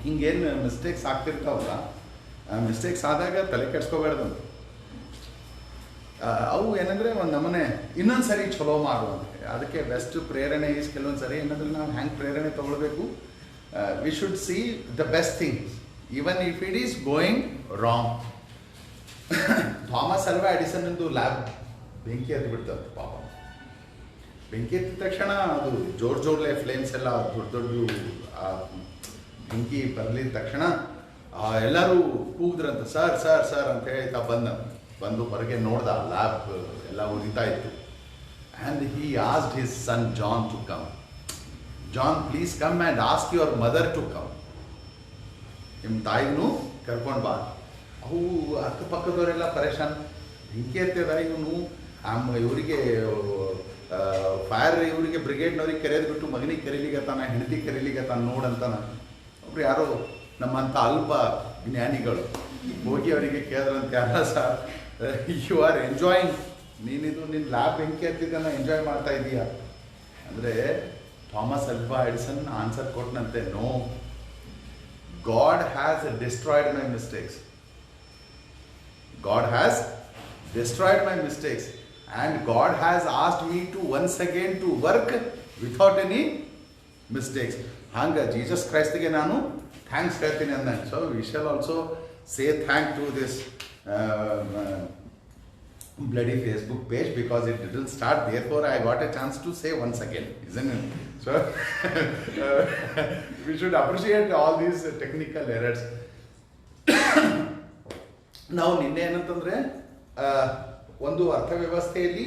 ಹಿಂಗೇನು mistakes ಆಗ್ತಿರ್ತಾವಲ್ಲ, mistakes ಆದಾಗ ತಲೆ ಕೆಡ್ಸ್ಕೋಬೇಡ್ದಂತ. ಅವು ಏನಂದರೆ ಒಂದು ನಮ್ಮನೆ ಇನ್ನೊಂದು ಸರಿ ಚಲೋ ಮಾಡುವಂತೆ. ಅದಕ್ಕೆ ಬೆಸ್ಟ್ ಪ್ರೇರಣೆ ಈಸ್ ಕೆಲವೊಂದು ಸರಿ ಏನಂದ್ರೆ ನಾವು ಹೆಂಗೆ ಪ್ರೇರಣೆ ತೊಗೊಳ್ಬೇಕು, we should see the best things even if it is going wrong. Thomas ಅಲ್ವಾ ಎಡಿಸನ್ದು ಲ್ಯಾಬ್ ಬೆಂಕಿ ಹತ್ತಿ ಬಿಡ್ತಂತೆ ಪಾಪ. ಬೆಂಕಿ ಎತ್ತಿದ ತಕ್ಷಣ ಅದು ಜೋರ್ಲೆ ಫ್ಲೇಮ್ಸ್ ಎಲ್ಲ ದೊಡ್ಡ ಬೆಂಕಿ ಬರಲಿದ ತಕ್ಷಣ ಎಲ್ಲರೂ ಕೂಗಿದ್ರಂತ, ಸರ್ ಸರ್ ಸರ್ ಅಂತ ಹೇಳ್ತಾ ಬಂದು ಹೊರಗೆ ನೋಡ್ದ, ಲ್ಯಾಬ್ ಎಲ್ಲ ಉರಿತಾ ಇತ್ತು. And he asked his son John to come. John please come and ask your mother to come. ನಿಮ್ಮ ತಾಯಿನೂ ಕರ್ಕೊಂಡು ಬಾ. ಅವು ಅಕ್ಕಪಕ್ಕದವರೆಲ್ಲ ಪರೇಶಾನ್, ಬೆಂಕಿ ಎತ್ತಿದ ಇವನು ಇವರಿಗೆ ಫೈರ್ ಇವರಿಗೆ ಬ್ರಿಗೇಡ್ನವ್ರಿಗೆ ಕರೆಯೋದ್ಬಿಟ್ಟು ಮಗನಿಗೆ ಕರೀಲಿಗತ್ತಾನ, ಹೆಂಡತಿ ಕರೀಲಿಗತ್ತಾನ ನೋಡಂತಾನ. ಒಬ್ರು ಯಾರೋ ನಮ್ಮಂಥ ಅಲ್ಪ ಜ್ಞಾನಿಗಳು ಹೋಗಿ ಅವರಿಗೆ ಕೇಳಿದ್ರಂತೆ, ಅಲ್ಲ ಸರ್ ಯು ಆರ್ ಎಂಜಾಯಿಂಗ್, ನೀನಿದು ನಿನ್ನ ಲ್ಯಾಬ್ ಬೆಂಕಿ ಹತ್ತಿದ್ದನ್ನು ಎಂಜಾಯ್ ಮಾಡ್ತಾ ಇದೀಯಾ ಅಂದರೆ ಥಾಮಸ್ ಅಲ್ವಾ ಎಡಿಸನ್ ಆನ್ಸರ್ ಕೊಟ್ಟನಂತೆ, no, God has destroyed my mistakes. God has destroyed my mistakes and God has asked me to once again to work without any mistakes. Hanga Jesus Christ ge nanu thanks ಹೇಳ್ತೀನಿ ಅಂದ. So we shall also say thank to this bloody Facebook page because it didn't start, therefore I got a chance to say once again, isn't it? So we should appreciate all these technical errors. ನಾವು ನಿನ್ನೆ ಏನಂತಂದರೆ ಒಂದು ಅರ್ಥವ್ಯವಸ್ಥೆಯಲ್ಲಿ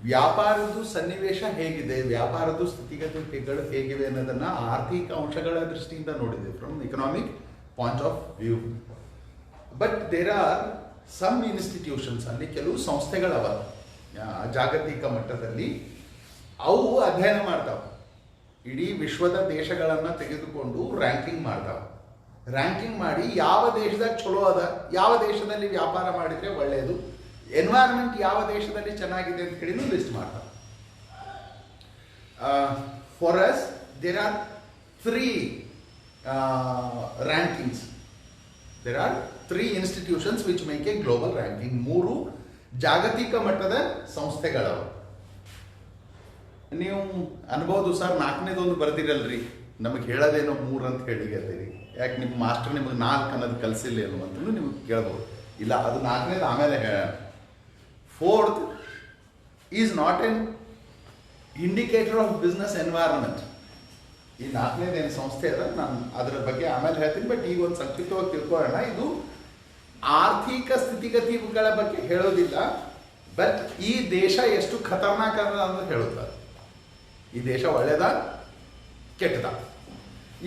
ವ್ಯಾಪಾರದ ಸನ್ನಿವೇಶ ಹೇಗಿದೆ, ವ್ಯಾಪಾರದ ಸ್ಥಿತಿಗತಿಗಳು ಹೇಗಿವೆ ಅನ್ನೋದನ್ನು ಆರ್ಥಿಕ ಅಂಶಗಳ ದೃಷ್ಟಿಯಿಂದ ನೋಡಿದೆ, from economic point of view. But there are some institutions, ಅಲ್ಲಿ ಕೆಲವು ಸಂಸ್ಥೆಗಳವ ಜಾಗತಿಕ ಮಟ್ಟದಲ್ಲಿ, ಅವು ಅಧ್ಯಯನ ಮಾಡ್ತಾವೆ. ಇಡೀ ವಿಶ್ವದ ದೇಶಗಳನ್ನು ತೆಗೆದುಕೊಂಡು ರ್ಯಾಂಕಿಂಗ್ ಮಾಡ್ತಾವೆ. ರ್ಯಾಂಕಿಂಗ್ ಮಾಡಿ ಯಾವ ದೇಶದಾಗ ಚಲೋ ಅದ, ಯಾವ ದೇಶದಲ್ಲಿ ವ್ಯಾಪಾರ ಮಾಡಿದರೆ ಒಳ್ಳೆಯದು, ಎನ್ವೈರ್ಮೆಂಟ್ ಯಾವ ದೇಶದಲ್ಲಿ ಚೆನ್ನಾಗಿದೆ ಅಂತ ಹೇಳಿನೂ ಲಿಸ್ಟ್ ಮಾಡ್ತಾರೆ. For us there are 3 rankings, there are 3 institutions which make a global ranking. 3 ಜಾಗತಿಕ ಮಟ್ಟದ ಸಂಸ್ಥೆಗಳವ. ನೀವು ಅನ್ಬೋದು, ಸರ್ 4ನೇದೊಂದು ಬರ್ದಿರಲ್ರಿ, ನಮಗೆ ಹೇಳೋದೇನೋ 3 ಅಂತ ಹೇಳಿಗತ್ತೀರಿ, ಯಾಕೆ ನಿಮ್ಮ ಮಾಸ್ಟರ್ ನಿಮಗೆ 4 ಅನ್ನೋದು ಕಲಿಸಿಲ್ಲ ಏನು ಅಂತಲೂ ನಿಮ್ಗೆ ಕೇಳ್ಬೋದು. ಇಲ್ಲ, ಅದು 4ನೇದು ಆಮೇಲೆ ಹೇಳೋಣ. 4th is not an indicator of business environment. ಈ 4ನೇದು ಏನು ಸಂಸ್ಥೆ ಅದ, ನಾನು ಅದರ ಬಗ್ಗೆ ಆಮೇಲೆ ಹೇಳ್ತೀನಿ. ಬಟ್ ಈಗ ಒಂದು ಸಂಕ್ಷಿಪ್ತವಾಗಿ ತಿಳ್ಕೊಳ್ಳೋಣ. ಇದು ಆರ್ಥಿಕ ಸ್ಥಿತಿಗತಿಗಳ ಬಗ್ಗೆ ಹೇಳೋದಿಲ್ಲ, ಬಟ್ ಈ ದೇಶ ಎಷ್ಟು ಖತರ್ನಾಕ್ ಅದ ಅಂತ ಹೇಳುತ್ತಾರೆ. ಈ ದೇಶ ಒಳ್ಳೆಯದ ಕೆಟ್ಟದ,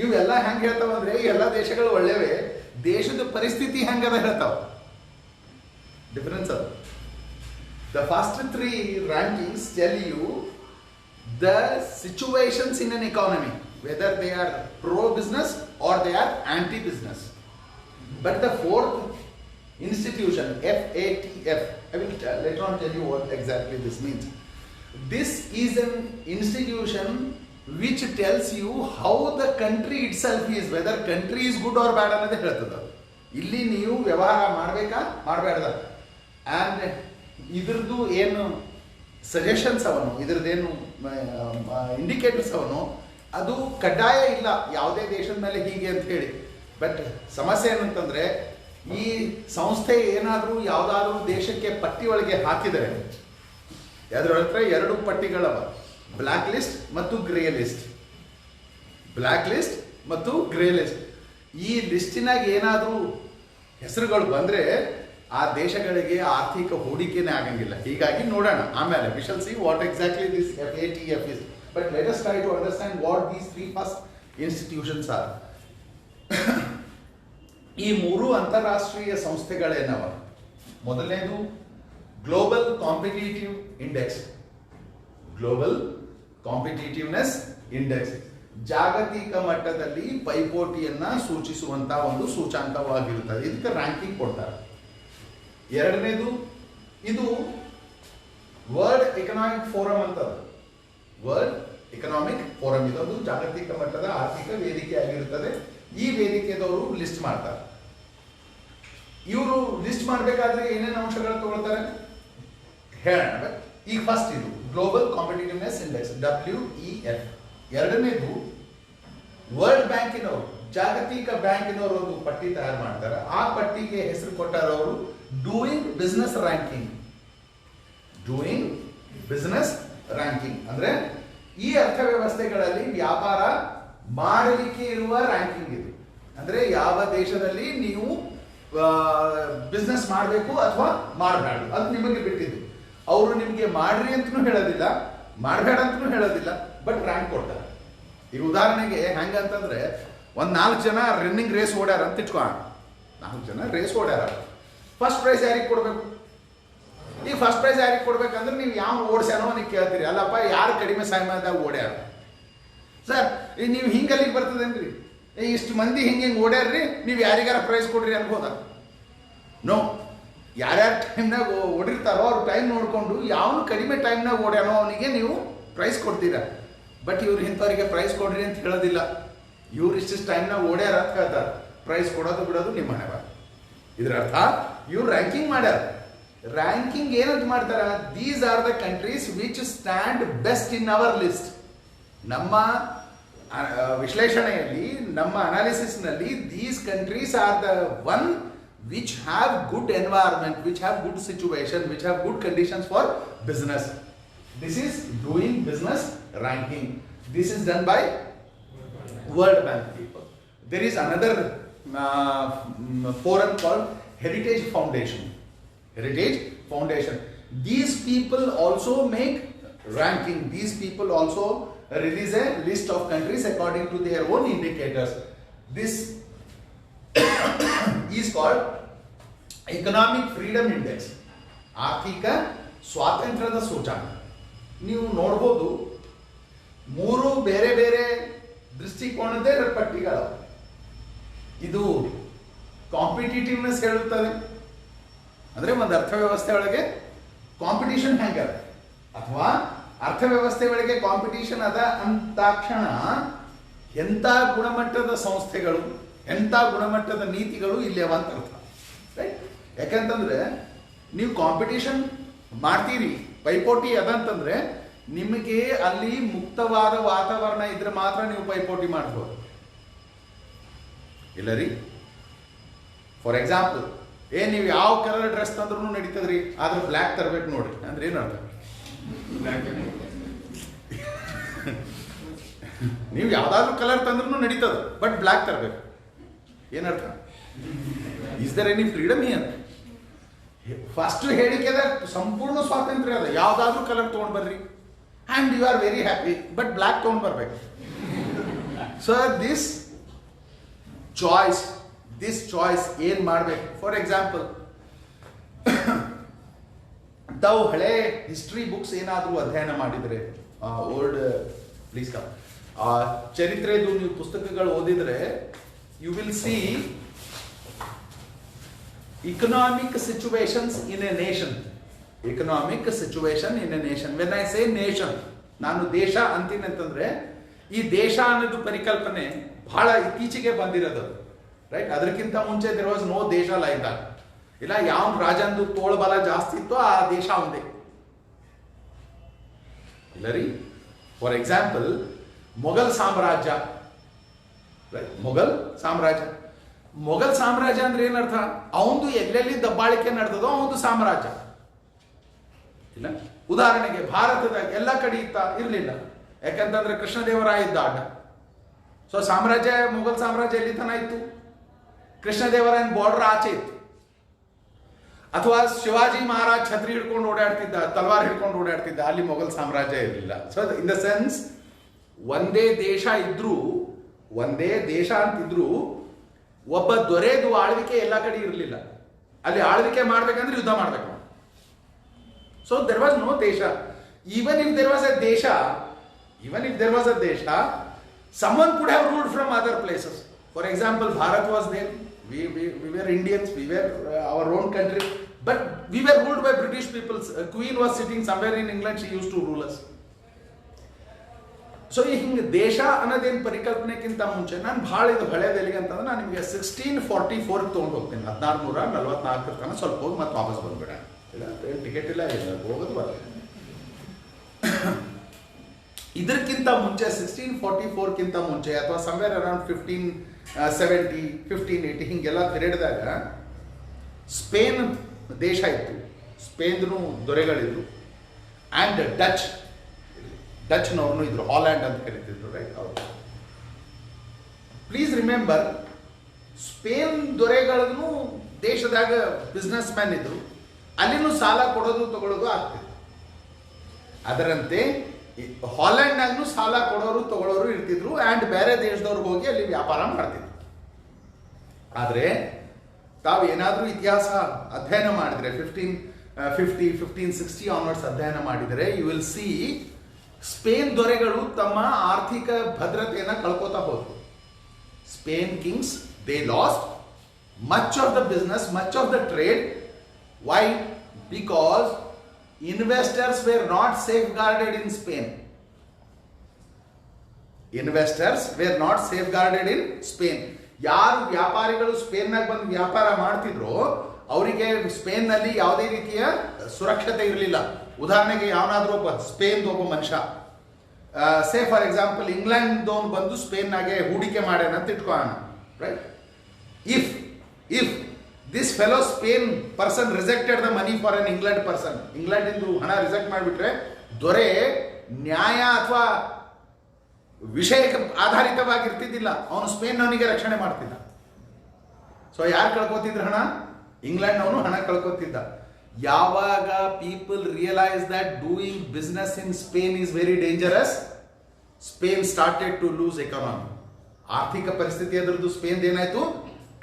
ಇವೆಲ್ಲ ಹೆಂಗೆ ಹೇಳ್ತಾವ ಅಂದರೆ, ಈ ಎಲ್ಲ ದೇಶಗಳು ಒಳ್ಳೆಯವೇ, ದೇಶದ ಪರಿಸ್ಥಿತಿ ಹೆಂಗದ ಹೇಳ್ತಾವ. ಡಿಫರೆನ್ಸ್ ಅದು. The first 3 rankings tell you the situations in an economy, whether they are pro-business or they are anti-business. But the 4th institution, FATF, I will later on tell you what exactly this means. This is an institution which tells you how the country itself is, whether country is good or bad ಅನ್ನೋದೇ ಹೇಳ್ತದೆ. ಇಲ್ಲಿ ನೀವು ವ್ಯವಹಾರ ಮಾಡಬೇಕಾ ಮಾಡಬೇಡ್ದ, and ಇದ್ರದ್ದು ಏನು suggestions ಅವನು, ಇದ್ರದ್ದೇನು indicators ಅವನು, ಅದು ಕಡ್ಡಾಯ ಇಲ್ಲ ಯಾವುದೇ ದೇಶದ ಮೇಲೆ ಹೀಗೆ ಅಂತ ಹೇಳಿ. ಬಟ್ ಸಮಸ್ಯೆ ಏನಂತಂದರೆ, ಈ ಸಂಸ್ಥೆ ಏನಾದರೂ ಯಾವುದಾದ್ರೂ ದೇಶಕ್ಕೆ ಪಟ್ಟಿ ಒಳಗೆ ಹಾಕಿದರೆ, ಅದರ ಹತ್ರ 2 ಪಟ್ಟಿಗಳವ, ಬ್ಲ್ಯಾಕ್ ಲಿಸ್ಟ್ ಮತ್ತು ಗ್ರೇ ಲಿಸ್ಟ್. ಬ್ಲ್ಯಾಕ್ ಲಿಸ್ಟ್ ಮತ್ತು ಗ್ರೇ ಲಿಸ್ಟ್. ಈ ಲಿಸ್ಟಿನಾಗ ಏನಾದರೂ ಹೆಸರುಗಳು ಬಂದರೆ ಆ ದೇಶಗಳಿಗೆ ಆರ್ಥಿಕ ಹೂಡಿಕೆನೇ ಆಗಂಗಿಲ್ಲ. ಹೀಗಾಗಿ ನೋಡೋಣ ಆಮೇಲೆ, we shall see what exactly this FATF is. But let us try to understand what these 3 first institutions are. ಈ 3 ಅಂತಾರಾಷ್ಟ್ರೀಯ ಸಂಸ್ಥೆಗಳೇನವ. ಮೊದಲನೇದು global competitive index, global competitiveness index, ಜಾಗತಿಕ ಮಟ್ಟದಲ್ಲಿ ಪೈಪೋಟಿಯನ್ನ ಸೂಚಿಸುವಂತ ಒಂದು ಸೂಚಾಂಕವಾಗಿರುತ್ತದೆ. ಇದಕ್ಕೆ ರ್ಯಾಂಕಿಂಗ್ ಕೊಡ್ತಾರೆ. 2ನೇದು ಇದು ವರ್ಲ್ಡ್ ಎಕನಾಮಿಕ್ ಫೋರಮ್ ಅಂತ. ವರ್ಲ್ಡ್ ಎಕನಾಮಿಕ್ ಫೋರಮ್ ಇದೊಂದು ಜಾಗತಿಕ ಮಟ್ಟದ ಆರ್ಥಿಕ ವೇದಿಕೆ ಆಗಿರುತ್ತದೆ. ಈ ವೇದಿಕೆದವರು ಲಿಸ್ಟ್ ಮಾಡ್ತಾರೆ. ಇವರು ಲಿಸ್ಟ್ ಮಾಡಬೇಕಾದ್ರೆ ಏನೇನು ಅಂಶಗಳು ತಗೊಳ್ತಾರೆ ಹೇಳೋಣ. ಈಗ ಫಸ್ಟ್ ಇದು ಗ್ಲೋಬಲ್ ಕಾಂಪಿಟಿಟಿವ್ನೆಸ್ ಇಂಡೆಕ್ಸ್ WEF. ಎರಡನೇದು ವರ್ಲ್ಡ್ ಬ್ಯಾಂಕಿನವರು, ಜಾಗತಿಕ ಬ್ಯಾಂಕಿನವರು ಒಂದು ಪಟ್ಟಿ ತಯಾರು ಮಾಡ್ತಾರೆ. ಆ ಪಟ್ಟಿಗೆ ಹೆಸರು ಕೊಟ್ಟಾರ ಅವರು doing business ranking. Doing business ranking ಅಂದ್ರೆ ಈ ಅರ್ಥವ್ಯವಸ್ಥೆಗಳಲ್ಲಿ ವ್ಯಾಪಾರ ಮಾಡಲಿಕ್ಕೆ ಇರುವ ರ್ಯಾಂಕಿಂಗ್ ಇದು. ಅಂದ್ರೆ ಯಾವ ದೇಶದಲ್ಲಿ ನೀವು ಬಿಸ್ನೆಸ್ ಮಾಡಬೇಕು ಅಥವಾ ಮಾಡಬೇಡ ಅದು ನಿಮಗೆ ಬಿಟ್ಟಿದ್ದು. ಅವರು ನಿಮಗೆ ಮಾಡ್ರಿ ಅಂತಲೂ ಹೇಳೋದಿಲ್ಲ, ಮಾಡಬೇಡ ಅಂತಲೂ ಹೇಳೋದಿಲ್ಲ, ಬಟ್ ರ್ಯಾಂಕ್ ಕೊಡ್ತಾರೆ. ಈಗ ಉದಾಹರಣೆಗೆ ಹೆಂಗಂತಂದ್ರೆ ಒಂದು 4 ಜನ ರನ್ನಿಂಗ್ ರೇಸ್ ಓಡ್ಯಾರ ಅಂತ ಇಟ್ಕೋಣ. 4 ಜನ ರೇಸ್ ಓಡ್ಯಾರ, ಫಸ್ಟ್ ಪ್ರೈಸ್ ಯಾರಿಗೆ ಕೊಡಬೇಕು? ಈಗ ಫಸ್ಟ್ ಪ್ರೈಸ್ ಯಾರಿಗೆ ಕೊಡ್ಬೇಕಂದ್ರೆ ನೀವು ಯಾವ ಓಡ್ಸ್ಯಾನೋ ನೀವು ಕೇಳ್ತೀರಿ, ಅಲ್ಲಪ್ಪ ಯಾರು ಕಡಿಮೆ ಸಮಯದಾಗ ಓಡ್ಯಾರ ಸರ್, ನೀವು ಹಿಂಗಲ್ಲಿಗೆ ಬರ್ತದೇನ್ರಿ, ಇಷ್ಟು ಮಂದಿ ಹಿಂಗೆ ಓಡ್ಯಾರ್ರಿ, ನೀವು ಯಾರಿಗಾರ ಪ್ರೈಸ್ ಕೊಡ್ರಿ ಅನ್ಬೋದಾ? ನೋ. ಯಾರ್ಯಾರು ಟೈಮ್ನಾಗ ಓಡಿರ್ತಾರೋ ಅವ್ರ ಟೈಮ್ ನೋಡಿಕೊಂಡು ಯಾವನು ಕಡಿಮೆ ಟೈಮ್ನಾಗ ಓಡ್ಯಾನೋ ಅವನಿಗೆ ನೀವು ಪ್ರೈಸ್ ಕೊಡ್ತೀರಾ. ಬಟ್ ಇವ್ರು ಇಂಥವ್ರಿಗೆ ಪ್ರೈಸ್ ಕೊಡ್ರಿ ಅಂತ ಹೇಳೋದಿಲ್ಲ. ಇವ್ರು ಇಷ್ಟಿಷ್ಟು ಟೈಮ್ನಾಗ ಓಡ್ಯಾರ ಅಂತ ಹೇಳ್ತಾರೆ. ಪ್ರೈಸ್ ಕೊಡೋದು ಬಿಡೋದು ನಿಮ್ಮ ಹಣೆ ಬರ. ಇದರ ಅರ್ಥ ಇವ್ರು ರ್ಯಾಂಕಿಂಗ್ ಮಾಡ್ಯಾರ. ರ್ಯಾಂಕಿಂಗ್ ಏನಂತ ಮಾಡ್ತಾರ? These are the countries which stand best in our list. ನಮ್ಮ ವಿಶ್ಲೇಷಣೆಯಲ್ಲಿ, ನಮ್ಮ ಅನಾಲಿಸಿಸ್ನಲ್ಲಿ these countries are the one which have good environment, which have good situation, which have good conditions for business. This is doing business ranking. This is done by World Bank people. There is another forum called Heritage Foundation. Heritage Foundation. These people also make ranking. These people also release a list of countries according to their own indicators. This is called economic freedom index, ಆರ್ಥಿಕ ಸ್ವಾತಂತ್ರ್ಯದ ಸೂಚಕ. ನೀವು ನೋಡ್ಬೋದು 3 ಬೇರೆ ಬೇರೆ ದೃಷ್ಟಿಕೋನದ ಪಟ್ಟಿಗಳು. ಇದು ಕಾಂಪಿಟೇಟಿವ್ನೆಸ್ ಹೇಳುತ್ತದೆ, ಅಂದ್ರೆ ಒಂದು ಅರ್ಥವ್ಯವಸ್ಥೆ ಒಳಗೆ ಕಾಂಪಿಟೇಷನ್ ಹೆಂಗದ, ಅಥವಾ ಅರ್ಥವ್ಯವಸ್ಥೆ ಒಳಗೆ ಕಾಂಪಿಟೇಷನ್ ಅದ ಅಂತಾಕ್ಷಣ ಎಂಥ ಗುಣಮಟ್ಟದ ಸಂಸ್ಥೆಗಳು, ಎಂಥ ಗುಣಮಟ್ಟದ ನೀತಿಗಳು ಇಲ್ಲಿ ಅವ ಅಂತ ಅರ್ಥ. ರೈಟ್? ಯಾಕಂತಂದ್ರೆ ನೀವು ಕಾಂಪಿಟೇಷನ್ ಮಾಡ್ತೀರಿ, ಪೈಪೋಟಿ ಅದಂತಂದ್ರೆ ನಿಮಗೆ ಅಲ್ಲಿ ಮುಕ್ತವಾದ ವಾತಾವರಣ ಇದ್ರೆ ಮಾತ್ರ ನೀವು ಪೈಪೋಟಿ ಮಾಡ್ಬೋದು. ಇಲ್ಲ ರೀ, ಫಾರ್ ಎಕ್ಸಾಂಪಲ್ ನೀವು ಯಾವ ಕಲರ್ ಡ್ರೆಸ್ ತಂದ್ರೂ ನಡೀತದ್ರಿ, ಆದ್ರೆ ಬ್ಲ್ಯಾಕ್ ತರಬೇಕು ನೋಡ್ರಿ ಅಂದ್ರೆ ಏನು ಅರ್ಥ? ನೀವು ಯಾವ್ದಾದ್ರು ಕಲರ್ ತಂದ್ರೂ ನಡೀತದ, ಬಟ್ ಬ್ಲ್ಯಾಕ್ ತರಬೇಕು, ಏನರ್ಥ? Is there any freedom here? First ಹೇಳಿಕೆದ ಸಂಪೂರ್ಣ ಸ್ವಾತಂತ್ರ್ಯ ಅದ, ಯಾವ್ದಾದ್ರು ಕಲರ್ ತೊಗೊಂಡ್ ಬರ್ರಿ and you are very happy, but black ತೊಗೊಂಡ್ ಬರ್ಬೇಕು. ಸೊ ದಿಸ್ ಚಾಯ್ಸ್ ಏನ್ ಮಾಡ್ಬೇಕು? ಫಾರ್ ಎಕ್ಸಾಂಪಲ್, ತಾವು ಹಳೆ ಹಿಸ್ಟ್ರಿ ಬುಕ್ಸ್ ಏನಾದರೂ ಅಧ್ಯಯನ ಮಾಡಿದ್ರೆ, ಓಲ್ಡ್ ಪ್ಲೀಸ್ ಕಮ್, ಚರಿತ್ರೆದು ನೀವು ಪುಸ್ತಕಗಳು ಓದಿದ್ರೆ you will see economic situations in a nation. Economic situation in a nation. When I say nation, ನಾನು ದೇಶ ಅಂತೀನಿ ಅಂತಂದ್ರೆ ಈ ದೇಶ ಅನ್ನೋದು ಪರಿಕಲ್ಪನೆ ಬಹಳ ಇತ್ತೀಚೆಗೆ ಬಂದಿರೋದು. ರೈಟ್? ಅದಕ್ಕಿಂತ ಮುಂಚೆ ದೇರ್ ವಾಸ್ ನೋ ದೇಶ ಲೈಕ್ ದಟ್. ಇಲ್ಲ, ಯಾವ ರಾಜಂದು ತೋಳ್ಬಲ ಜಾಸ್ತಿ ಇತ್ತೋ ಆ ದೇಶ ಒಂದೇ. ಇಲ್ಲ ರೀ, ಫಾರ್ ಎಕ್ಸಾಂಪಲ್ ಮೊಘಲ್ ಸಾಮ್ರಾಜ್ಯ. ರೈಟ್? ಮೊಘಲ್ ಸಾಮ್ರಾಜ್ಯ ಅಂದ್ರೆ ಏನರ್ಥ? ಅವಂದು ಎಲ್ಲೆಲ್ಲಿ ದಬ್ಬಾಳಿಕೆ ನಡೆದದೋ ಅವಂದು ಸಾಮ್ರಾಜ್ಯ. ಇಲ್ಲ, ಉದಾಹರಣೆಗೆ ಭಾರತದಾಗ ಎಲ್ಲ ಕಡೆ ಇರಲಿಲ್ಲ, ಯಾಕಂತಂದ್ರೆ ಕೃಷ್ಣದೇವರಾಯ ಇದ್ದ ಆಟ. ಸೊ ಸಾಮ್ರಾಜ್ಯ, ಮೊಘಲ್ ಸಾಮ್ರಾಜ್ಯ ಎಲ್ಲಿ ತನ ಇತ್ತು? ಕೃಷ್ಣದೇವರಾಯನ ಬಾರ್ಡರ್ ಆಚೆ ಇತ್ತು. ಅಥವಾ ಶಿವಾಜಿ ಮಹಾರಾಜ್ ಛತ್ರಿ ಹಿಡ್ಕೊಂಡು ಓಡಾಡ್ತಿದ್ದ, ತಲವಾರ್ ಹಿಡ್ಕೊಂಡು ಓಡಾಡ್ತಿದ್ದ, ಅಲ್ಲಿ ಮೊಘಲ್ ಸಾಮ್ರಾಜ್ಯ ಇರಲಿಲ್ಲ. ಸೊ ಇನ್ ದ ಸೆನ್ಸ್ ಒಂದೇ ದೇಶ ಅಂತಿದ್ರು, ಒಬ್ಬ ದೊರೆದು ಆಳ್ವಿಕೆ ಎಲ್ಲ ಕಡೆ ಇರಲಿಲ್ಲ. ಅಲ್ಲಿ ಆಳ್ವಿಕೆ ಮಾಡ್ಬೇಕಂದ್ರೆ ಯುದ್ಧ ಮಾಡ್ಬೇಕು. ಸೊ ದೆರ್ ವಾಸ್ ನೋ ದೇಶ. Even if there was a ದೇಶ, someone could have ruled from other places. For example, Bharat was there. We were Indians. We were our own country, but we were ruled by British people. A queen was sitting somewhere in England. She used to rule us. So ಈ ಹಿಂಗೆ ದೇಶ ಅನ್ನೋದೇನು ಪರಿಕಲ್ಪನೆಗಿಂತ ಮುಂಚೆ ನಾನು ಭಾಳ ಇದು ಹಳೇದೆಲ್ಲಿಗೆ ಅಂತಂದ್ರೆ ನಾನು ನಿಮಗೆ 1644 ತೊಗೊಂಡು ಹೋಗ್ತೀನಿ, 1444 ತನಕ ಸ್ವಲ್ಪ ಹೋಗಿ ಮತ್ತೆ ವಾಪಸ್ ಬಂದ್ಬಿಡ, ಇಲ್ಲ ಟ್ರೈನ್ ಟಿಕೆಟ್ ಇಲ್ಲ, ಇಲ್ಲ ಹೋಗೋದು ಬರ್ತದೆ. ಇದಕ್ಕಿಂತ ಮುಂಚೆ 1644ಕ್ಕಿಂತ ಮುಂಚೆ ಅಥವಾ ಸಮ್ವೇರ್ ಅರೌಂಡ್ 1570 1580 ಹಿಂಗೆಲ್ಲ ಪೀರಿಯಡ್ದಾಗ ಸ್ಪೇನ್ ದೇಶ ಇತ್ತು, ಸ್ಪೇನ್ದು ದೊರೆಗಳಿದ್ರು, ಆ್ಯಂಡ್ ಡಚ್ನವ್ರನ್ನೂ ಇದ್ರು, ಹಾಲ್ಯಾಂಡ್ ಅಂತ ಕರಿತಿದ್ರು, ರೈಟ್? ಅವರು ಪ್ಲೀಸ್ ರಿಮೆಂಬರ್, ಸ್ಪೇನ್ ದೊರೆಗಳನ್ನು ದೇಶದಾಗ ಬಿಸ್ನೆಸ್ ಮ್ಯಾನ್ ಇದ್ರು, ಅಲ್ಲಿನೂ ಸಾಲ ಕೊಡೋದು ತಗೊಳ್ಳೋದು ಆಗ್ತಿತ್ತು. ಅದರಂತೆ ಹಾಲ್ಯಾಂಡ್ನಾಗೂ ಸಾಲ ಕೊಡೋರು ತಗೊಳ್ಳೋರು ಇರ್ತಿದ್ರು, ಆ್ಯಂಡ್ ಬೇರೆ ದೇಶದವ್ರು ಹೋಗಿ ಅಲ್ಲಿ ವ್ಯಾಪಾರ ಮಾಡ್ತಿದ್ರು. ಆದರೆ ತಾವು ಏನಾದರೂ ಇತಿಹಾಸ ಅಧ್ಯಯನ ಮಾಡಿದರೆ 1550 1560 ಆನ್ವರ್ಡ್ಸ್ ಅಧ್ಯಯನ ಮಾಡಿದರೆ ಯು ವಿಲ್ ಸಿ ಸ್ಪೇನ್ ದೊರೆಗಳು ತಮ್ಮ ಆರ್ಥಿಕ ಭದ್ರತೆಯನ್ನು ಕಳ್ಕೋತಾ ಹೋದ್ರು. Spain kings they lost much of the business, much of the trade. Why? Because investors were not safeguarded in Spain. Investors were not safeguarded in Spain. ಯಾರು ವ್ಯಾಪಾರಿಗಳು ಸ್ಪೇನ್ನಾಗ ಬಂದು ವ್ಯಾಪಾರ ಮಾಡ್ತಿದ್ರು ಅವರಿಗೆ ಸ್ಪೇನ್ನಲ್ಲಿ ಯಾವುದೇ ರೀತಿಯ ಸುರಕ್ಷತೆ ಇರಲಿಲ್ಲ. ಉದಾಹರಣೆಗೆ ಯಾವನಾದ್ರೂ ಒಬ್ಬ ಒಬ್ಬ ಮನುಷ್ಯ, ಸೇ ಫಾರ್ ಎಕ್ಸಾಂಪಲ್ ಇಂಗ್ಲೆಂಡ್ದವನು ಬಂದು ಸ್ಪೇನ್ನಾಗೆ ಹೂಡಿಕೆ ಮಾಡ್ಯಾನ ಅಂತ ಇಟ್ಕೊಳ್ಳೋಣ, right? If this fellow Spain person rejected the money for an England person, ಇಂಗ್ಲೆಂಡಿಂದು ಹಣ ರಿಜೆಕ್ಟ್ ಮಾಡಿಬಿಟ್ರೆ ದೊರೆ ನ್ಯಾಯ ಅಥವಾ ವಿಷಯಕ್ಕೆ ಆಧಾರಿತವಾಗಿರ್ತಿದ್ದಿಲ್ಲ, ಅವನು ಸ್ಪೇನ್ನವನಿಗೆ ರಕ್ಷಣೆ ಮಾಡ್ತಿದ್ದ. ಸೊ ಯಾರು ಕಳ್ಕೊತಿದ್ರು ಹಣ? ಇಂಗ್ಲೆಂಡ್ನವನು ಹಣ ಕಳ್ಕೊತಿದ್ದ. ಯಾವಾಗ people realise that doing business in Spain is very dangerous, Spain started to lose economy. ಆರ್ಥಿಕ ಪರಿಸ್ಥಿತಿ ಅದರದ್ದು ಸ್ಪೇನ್ ಏನಾಯ್ತು?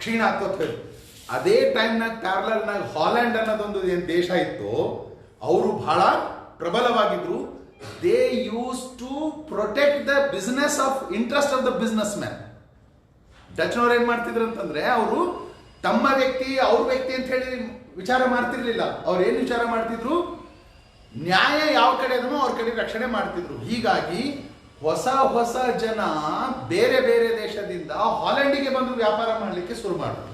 ಕ್ಷೀಣ ಆಗ್ತೋತ್ ಹೇಳಿ. ಅದೇ ಟೈಮ್ನಾಗ ಪ್ಯಾರಲಲ್ನಾಗ ಹಾಲ್ಯಾಂಡ್ ಅನ್ನೋದೊಂದು ಏನು ದೇಶ ಇತ್ತು, ಅವರು ಬಹಳ ಪ್ರಬಲವಾಗಿದ್ರು. They use to protect the business of interest of the business man. ಡಚ್ನವ್ರು ಏನು ಮಾಡ್ತಿದ್ರು ಅಂತಂದ್ರೆ ಅವರು ತಮ್ಮ ವ್ಯಕ್ತಿ ಅವ್ರ ವ್ಯಕ್ತಿ ಅಂತ ಹೇಳಿ ವಿಚಾರ ಮಾಡ್ತಿರ್ಲಿಲ್ಲ. ಅವ್ರು ಏನು ವಿಚಾರ ಮಾಡ್ತಿದ್ರು? ನ್ಯಾಯ ಯಾವ ಕಡೆ ಅದನ್ನು ಅವ್ರ ಕಡೆ ರಕ್ಷಣೆ ಮಾಡ್ತಿದ್ರು. ಹೀಗಾಗಿ ಹೊಸ ಜನ ಬೇರೆ ಬೇರೆ ದೇಶದಿಂದ ಹಾಲೆಂಡಿಗೆ ಬಂದು ವ್ಯಾಪಾರ ಮಾಡಲಿಕ್ಕೆ ಶುರು ಮಾಡಿದ್ರು.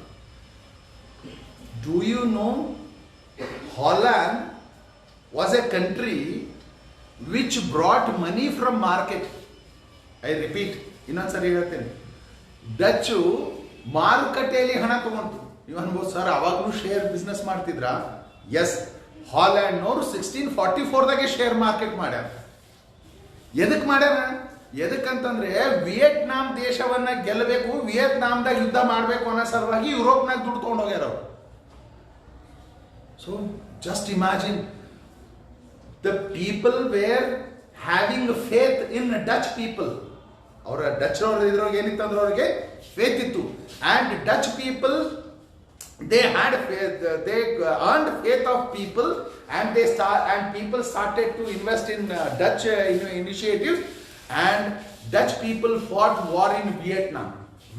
Do you know Holland was a country which brought money from market? I repeat, ಇನ್ನೊಂದ್ಸರಿ ಹೇಳ್ತೇನೆ. ಡಚ್ಚು ಮಾರುಕಟ್ಟೆಯಲ್ಲಿ ಹಣ ತಗೊಂಡು, ನೀವು ಅನ್ಬೋದು ಸರ್ ಅವಾಗಲೂ ಶೇರ್ ಬಿಸ್ನೆಸ್ ಮಾಡ್ತಿದ್ರ? ಎಸ್, ಹಾಲ್ಯಾಂಡ್ನವ್ರು 1644ದಾಗೆ ಶೇರ್ ಮಾರ್ಕೆಟ್ ಮಾಡ್ಯಾರ. ಎದಕ್ಕೆ ಮಾಡ್ಯಾರ? ಎದಕ್ಕಂತಂದ್ರೆ ವಿಯೆಟ್ನಾಂ ದೇಶವನ್ನ ಗೆಲ್ಲಬೇಕು, ವಿಯೆಟ್ನಾಂದಾಗ ಯುದ್ಧ ಮಾಡಬೇಕು ಅನ್ನೋ ಸಲುವಾಗಿ ಯುರೋಪ್ನಾಗ ದುಡ್ಡು ತಗೊಂಡು ಹೋಗ್ಯಾರ ಅವರು. So just imagine, the people were having faith in Dutch people. ಅವರ ಡಚ್ ಅವ್ರ ಇದ್ರೊಳಗೆ ಏನಿತ್ತು ಅಂದ್ರೆ ಅವ್ರಿಗೆ ಫೇತ್ ಇತ್ತು. And Dutch people, they had faith, they earned faith of people, and people started to invest in Dutch initiatives, and Dutch people fought war in Vietnam.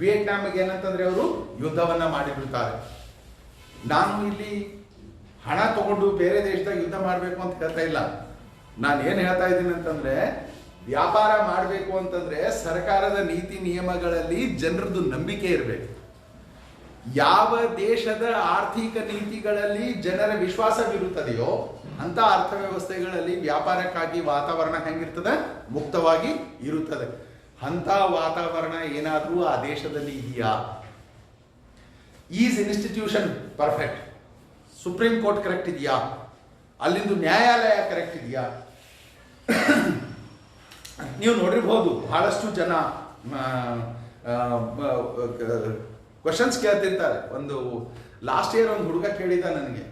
ವಿಯೆಟ್ನಾಮ್ಗೆ ಏನಂತಂದ್ರೆ ಅವರು ಯುದ್ಧವನ್ನ ಮಾಡಿಬಿಡ್ತಾರೆ. ನಾನು ಇಲ್ಲಿ ಹಣ ತಗೊಂಡು ಬೇರೆ ದೇಶದಾಗ ಯುದ್ಧ ಮಾಡಬೇಕು ಅಂತ ಹೇಳ್ತಾ ಇಲ್ಲ. ನಾನು ಏನು ಹೇಳ್ತಾ ಇದ್ದೀನಿ ಅಂತಂದ್ರೆ, ವ್ಯಾಪಾರ ಮಾಡಬೇಕು ಅಂತಂದ್ರೆ ಸರ್ಕಾರದ ನೀತಿ ನಿಯಮಗಳಲ್ಲಿ ಜನರದ್ದು ನಂಬಿಕೆ ಇರಬೇಕು. ಯಾವ ದೇಶದ ಆರ್ಥಿಕ ನೀತಿಗಳಲ್ಲಿ ಜನರ ವಿಶ್ವಾಸವಿರುತ್ತದೆಯೋ ಅಂತ ಅರ್ಥವ್ಯವಸ್ಥೆಗಳಲ್ಲಿ ವ್ಯಾಪಾರಕ್ಕಾಗಿ ವಾತಾವರಣ ಹೆಂಗಿರ್ತದೆ? ಮುಕ್ತವಾಗಿ ಇರುತ್ತದೆ. ಅಂತ ವಾತಾವರಣ ಏನಾದರೂ ಆ ದೇಶದಲ್ಲಿ ಇದೆಯಾ? Is institution perfect? Supreme court correct ಇದೆಯಾ? ಅಲ್ಲಿಂದು ನ್ಯಾಯಾಲಯ ಕರೆಕ್ಟ್ ಇದೆಯಾ? ನೀವು ನೋಡಿರ್ಬೋದು, ಬಹಳಷ್ಟು ಜನ ಕ್ವಶನ್ಸ್ ಕೇಳ್ತಿರ್ತಾರೆ. ಒಂದು ಲಾಸ್ಟ್ ಇಯರ್ ಒಂದು ಹುಡುಗ ಕೇಳಿದ ನನಗೆ,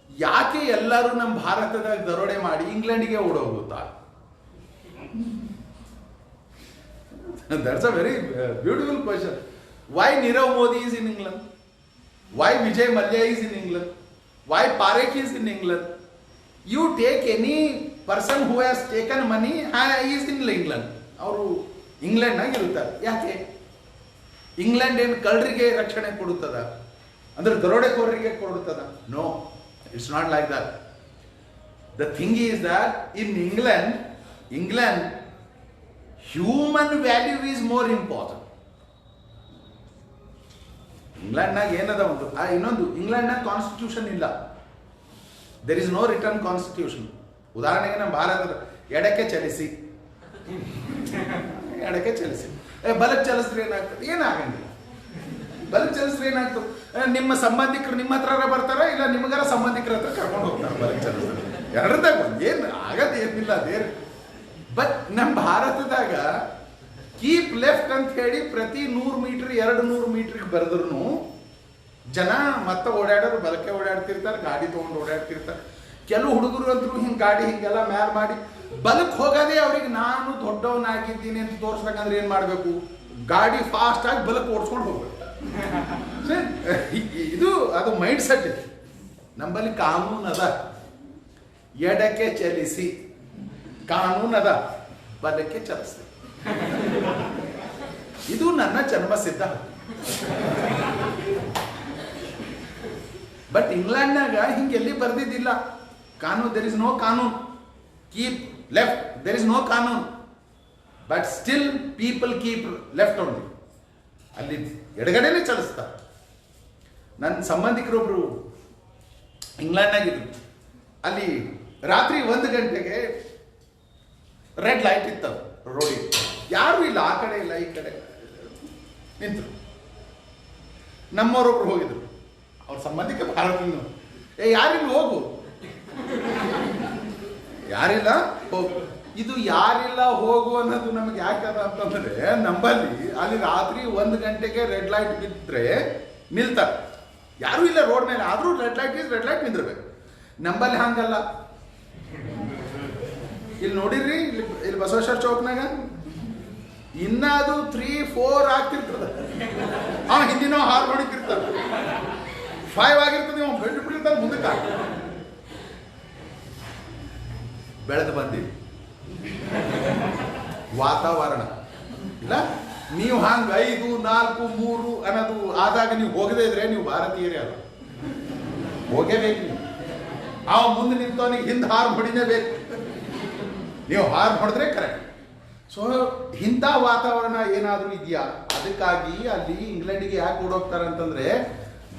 ಯಾಕೆ ಎಲ್ಲರೂ ನಮ್ಮ ಭಾರತದಾಗ ದರೋಡೆ ಮಾಡಿ ಇಂಗ್ಲೆಂಡ್ಗೆ ಓಡೋಗುತ್ತಾ? That's a very beautiful question. Why Nirav Modi is in England? Why Vijay Mallya is in England? Why Parekh is in England? You take any person who has taken money, he is in England. ಅವರು ಇಂಗ್ಲೆಂಡ್ನಾಗ ಇರುತ್ತಾರೆ. ಯಾಕೆ? ಇಂಗ್ಲೆಂಡ್ ಏನು ಕಳ್ಳರಿಗೆ ರಕ್ಷಣೆ ಕೊಡುತ್ತದ? ಅಂದ್ರೆ ದರೋಡೆಕೋರರಿಗೆ ಕೊಡುತ್ತದ? No, it's not like that. The thing is that in England human value is more important. ಇಂಗ್ಲೆಂಡ್ನಾಗ ಏನದ ಒಂದು ಇನ್ನೊಂದು, ಇಂಗ್ಲೆಂಡ್ನಾಗ ಕಾನ್ಸ್ಟಿಟ್ಯೂಷನ್ ಇಲ್ಲ. There is no return constitution. ಉದಾಹರಣೆಗೆ ನಮ್ಮ ಭಾರತದ ಎಡಕ್ಕೆ ಚಲಿಸಿ, ಎಡಕ್ಕೆ ಚಲಿಸಿ, ಬಲಕ್ಕೆ ಚಲಿಸಿದ್ರೆ ಏನಾಗ್ತದೆ? ಏನಾಗಂಗಿಲ್ಲ. ಬಲಕ್ಕೆ ಚಲಿಸಿದ್ರೆ ಏನಾಗ್ತದೆ? ನಿಮ್ಮ ಸಂಬಂಧಿಕರು ನಿಮ್ಮ ಹತ್ರ ಬರ್ತಾರ, ಇಲ್ಲ ನಿಮಗಾರ ಸಂಬಂಧಿಕರ ಹತ್ರ ಕರ್ಕೊಂಡು ಹೋಗ್ತಾರೆ. ಬಲಕ್ಕೆ ಚಲಿಸಿದ್ರೆ ಎರಡದಾಗ ಒಂದು ಏನು ಆಗದ ಏನಿಲ್ಲ ಅದೇ. ಬಟ್ ನಮ್ಮ ಭಾರತದಾಗ ಕೀಪ್ ಲೆಫ್ಟ್ ಅಂತ ಹೇಳಿ ಪ್ರತಿ 100 ಮೀಟರ್ 200 ಮೀಟರ್ಗೆ ಬರೆದ್ರು ಜನ ಮತ್ತೆ ಓಡಾಡೋರು ಬಲಕ್ಕೆ ಓಡಾಡ್ತಿರ್ತಾರೆ, ಗಾಡಿ ತೊಗೊಂಡು ಓಡಾಡ್ತಿರ್ತಾರೆ. ಕೆಲವು ಹುಡುಗರು ಅಂತೂ ಹಿಂಗೆ ಗಾಡಿ ಹಿಂಗೆಲ್ಲ ಮ್ಯಾಲ್ ಮಾಡಿ ಬಲಕ್ಕೆ ಹೋಗೋದೇ ಅವ್ರಿಗೆ ನಾನು ದೊಡ್ಡವನಾಗಿದ್ದೀನಿ ಅಂತ ತೋರಿಸ್ಬೇಕಂದ್ರೆ ಏನು ಮಾಡಬೇಕು? ಗಾಡಿ ಫಾಸ್ಟ್ ಆಗಿ ಬಲಕ್ಕೆ ಓಡಿಸ್ಕೊಂಡು ಹೋಗ್ಬೇಕು. ಇದು ಅದು ಮೈಂಡ್ ಸೆಟ್ ಇದೆ. ನಮ್ಮಲ್ಲಿ ಕಾನೂನು ಅದ, ಎಡಕ್ಕೆ ಚಲಿಸಿ ಕಾನೂನು ಅದ, ಬಲಕ್ಕೆ ಚಲಿಸಿ. ಇದು ನನ್ನ ಜನ್ಮಸಿದ್ಧ. ಬಟ್ ಇಂಗ್ಲೆಂಡ್ನಾಗ ಹಿಂಗೆಲ್ಲಿ ಬರ್ದಿದ್ದಿಲ್ಲ ಕಾನೂನು. ದೇರ್ ಇಸ್ ನೋ ಕಾನೂನ್. Keep left, there is no ಕಾನೂನ್. But still people keep left only. ಅಲ್ಲಿ ಎಡಗಡೆನೇ ಚಲಿಸ್ತಾರೆ. ನನ್ನ ಸಂಬಂಧಿಕರೊಬ್ರು ಇಂಗ್ಲೆಂಡ್ನಾಗಿದ್ರು. ಅಲ್ಲಿ ರಾತ್ರಿ 1 ಗಂಟೆಗೆ ರೆಡ್ ಲೈಟ್ ಇತ್ತು ರೋಡಿಗೆ. ಯಾರು ಇಲ್ಲ, ಆ ಕಡೆ ಇಲ್ಲ ಈ ಕಡೆ ನಿಂತರು. ನಮ್ಮವರೊಬ್ರು ಹೋಗಿದ್ರು, ಅವ್ರ ಸಂಬಂಧಿಕ ಭಾರತೀಯ. ಯಾರಿಲ್ಲ ಹೋಗು, ಯಾರಿಲ್ಲ ಹೋಗು. ಇದು ಯಾರಿಲ್ಲ ಹೋಗು ಅನ್ನೋದು ನಮಗೆ ಯಾಕದ ಅಂತಂದ್ರೆ, ನಮ್ಮಲ್ಲಿ ಅಲ್ಲಿ ರಾತ್ರಿ 1 ಗಂಟೆಗೆ ರೆಡ್ ಲೈಟ್ ಬಿದ್ದರೆ ನಿಲ್ತಾರೆ. ಯಾರು ಇಲ್ಲ ರೋಡ್ ಮೇಲೆ, ಆದರೂ ರೆಡ್ ಲೈಟ್ ನಿಂದಿರ್ಬೇಕು. ನಂಬಲ್ಲಿ ಹಂಗಲ್ಲ. ಇಲ್ಲಿ ನೋಡಿರ್ರಿ, ಇಲ್ಲಿ ಬಸವೇಶ್ವರ ಚೌಕ್ನಾಗ ಇನ್ನ ಅದು 3-4 ಆಗ್ತಿರ್ತದ. ಹಿಂದಿನ ಹಾರ್ ಹೊಡಿತಿರ್ತಾರೆ. 5 ಆಗಿರ್ತದೆ, ಬೆಳೆದು ಬಿಟ್ಟಿರ್ತಾರೆ ಮುಂದಕ್ಕೆ. ಬೆಳೆದು ಬಂದಿವಿ ವಾತಾವರಣ ಇಲ್ಲ. ನೀವು ಹಂಗೆ 5, 4, 3 ಅನ್ನೋದು ಆದಾಗ ನೀವು ಹೋಗದೇ ಇದ್ರೆ ನೀವು ಭಾರತೀಯರೇ ಅಲ್ಲ. ಹೋಗೇಬೇಕು ನೀವು. ಮುಂದೆ ನಿಂತವನಿಗೆ ಹಿಂದೆ ಹಾರ್ ಹೊಡಿನೇಬೇಕು. ನೀವು ಹಾರ್ ಹೊಡೆದ್ರೆ ಕರೆಕ್ಟ್. ಸೊ ಇಂಥ ವಾತಾವರಣ ಏನಾದರೂ ಇದೆಯಾ? ಅದಕ್ಕಾಗಿ ಅಲ್ಲಿ ಇಂಗ್ಲೆಂಡಿಗೆ ಯಾಕೆ ಓಡೋಗ್ತಾರೆ ಅಂತಂದ್ರೆ,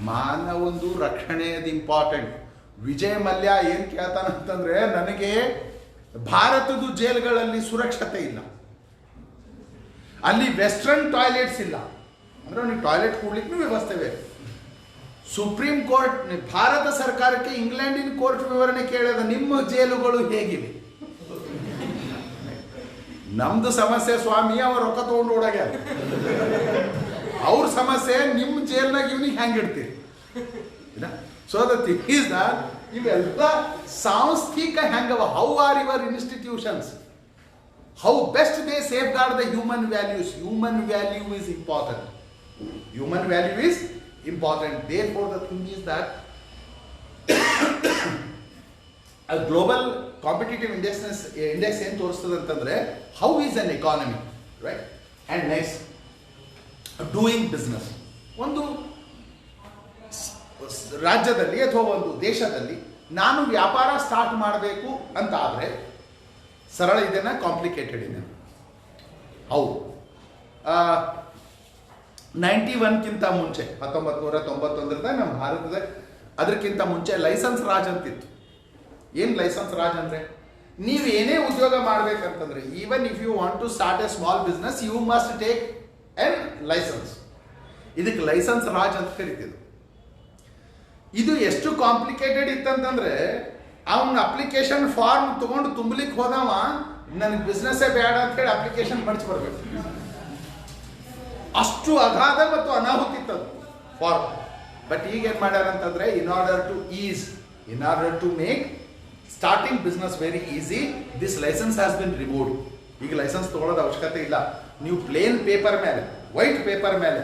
ಮಾನವೊಂದು ರಕ್ಷಣೆಯದು ಇಂಪಾರ್ಟೆಂಟ್. ವಿಜಯ್ ಮಲ್ಯ ಏನು ಕೇಳ್ತಾನಂತಂದ್ರೆ, ನನಗೆ ಭಾರತದ ಜೈಲುಗಳಲ್ಲಿ ಸುರಕ್ಷತೆ ಇಲ್ಲ, ಅಲ್ಲಿ ವೆಸ್ಟರ್ನ್ ಟಾಯ್ಲೆಟ್ಸ್ ಇಲ್ಲ, ಅಂದ್ರೆ ನೀವು ಟಾಯ್ಲೆಟ್ ಕೂಡ್ಲಿಕ್ಕೂ ವ್ಯವಸ್ಥೆ ಬೇಕು. ಸುಪ್ರೀಂ ಕೋರ್ಟ್, ಭಾರತ ಸರ್ಕಾರಕ್ಕೆ ಇಂಗ್ಲೆಂಡಿನ ಕೋರ್ಟ್ ವಿವರಣೆ ಕೇಳಿದ, ನಿಮ್ಮ ಜೈಲುಗಳು ಹೇಗಿವೆ? ನಮ್ದು ಸಮಸ್ಯೆ ಸ್ವಾಮಿ, ಅವ ರೊಕ್ಕ ತಗೊಂಡು ಓಡಾಗ್ಯಾರ. ಅವ್ರ ಸಮಸ್ಯೆ ನಿಮ್ಮ ಜೈಲ್ನಾಗ ಇವನಿಗೆ ಹೆಂಗಿಡ್ತೀರಿ? So the thing is that ಇವೆಲ್ಲ ಸಾಂಸ್ಥಿಕ ಹೆಂಗವ. How are your institutions? How best they safeguard the human values? Human value is important. Human value is important. Therefore the thing is that global competitive index ಏನು ತೋರಿಸ್ತದೆ ಅಂತಂದ್ರೆ, how is an economy, right? And next doing business. ಒಂದು ರಾಜ್ಯದಲ್ಲಿ ಅಥವಾ ಒಂದು ದೇಶದಲ್ಲಿ ನಾನು ವ್ಯಾಪಾರ ಸ್ಟಾರ್ಟ್ ಮಾಡಬೇಕು ಅಂತ ಆದರೆ ಸರಳ ಇದೆನಾ, ಕಾಂಪ್ಲಿಕೇಟೆಡ್ ಇದೆನಾ? ಹೌದು. 91ಕ್ಕಿಂತ ಮುಂಚೆ 1991 ನಮ್ಮ ಭಾರತದ, ಅದಕ್ಕಿಂತ ಮುಂಚೆ ಲೈಸೆನ್ಸ್ ರಾಜ್ ಅಂತಿತ್ತು. ಏನು ಲೈಸೆನ್ಸ್ ರಾಜ್ ಅಂದರೆ, ನೀವು ಏನೇ ಉದ್ಯೋಗ ಮಾಡಬೇಕಂತಂದ್ರೆ, even if you want to start a small business, you must take an licence. ಇದಕ್ಕೆ ಲೈಸೆನ್ಸ್ ರಾಜ್ ಅಂತ ಕರಿತಿದ್ರು. ಇದು ಎಷ್ಟು ಕಾಂಪ್ಲಿಕೇಟೆಡ್ ಇತ್ತಂತಂದ್ರೆ, ಅವನ ಅಪ್ಲಿಕೇಶನ್ ಫಾರ್ಮ್ ತಗೊಂಡು ತುಂಬಲಿಕ್ಕೆ ಹೋದವ, ನನಗೆ ಬಿಸ್ನೆಸ್ಸೇ ಬೇಡ ಅಂತ ಹೇಳಿ ಅಪ್ಲಿಕೇಶನ್ ಮಡಿಸಿ ಬರ್ಬೇಕು. ಅಷ್ಟು ಅಗಾಧ ಮತ್ತು ಅನಾಹುತ ಇತ್ತದು ಫಾರ್ಮ್. ಬಟ್ ಈಗ ಏನು ಮಾಡ್ಯಾರ ಅಂತಂದ್ರೆ, in order to make starting business very easy, this licence has been removed. ಈಗ ಲೈಸೆನ್ಸ್ ತಗೊಳ್ಳೋದು ಅವಶ್ಯಕತೆ ಇಲ್ಲ. ನೀವು ಪ್ಲೇನ್ ಪೇಪರ್ ಮೇಲೆ, ವೈಟ್ ಪೇಪರ್ ಮೇಲೆ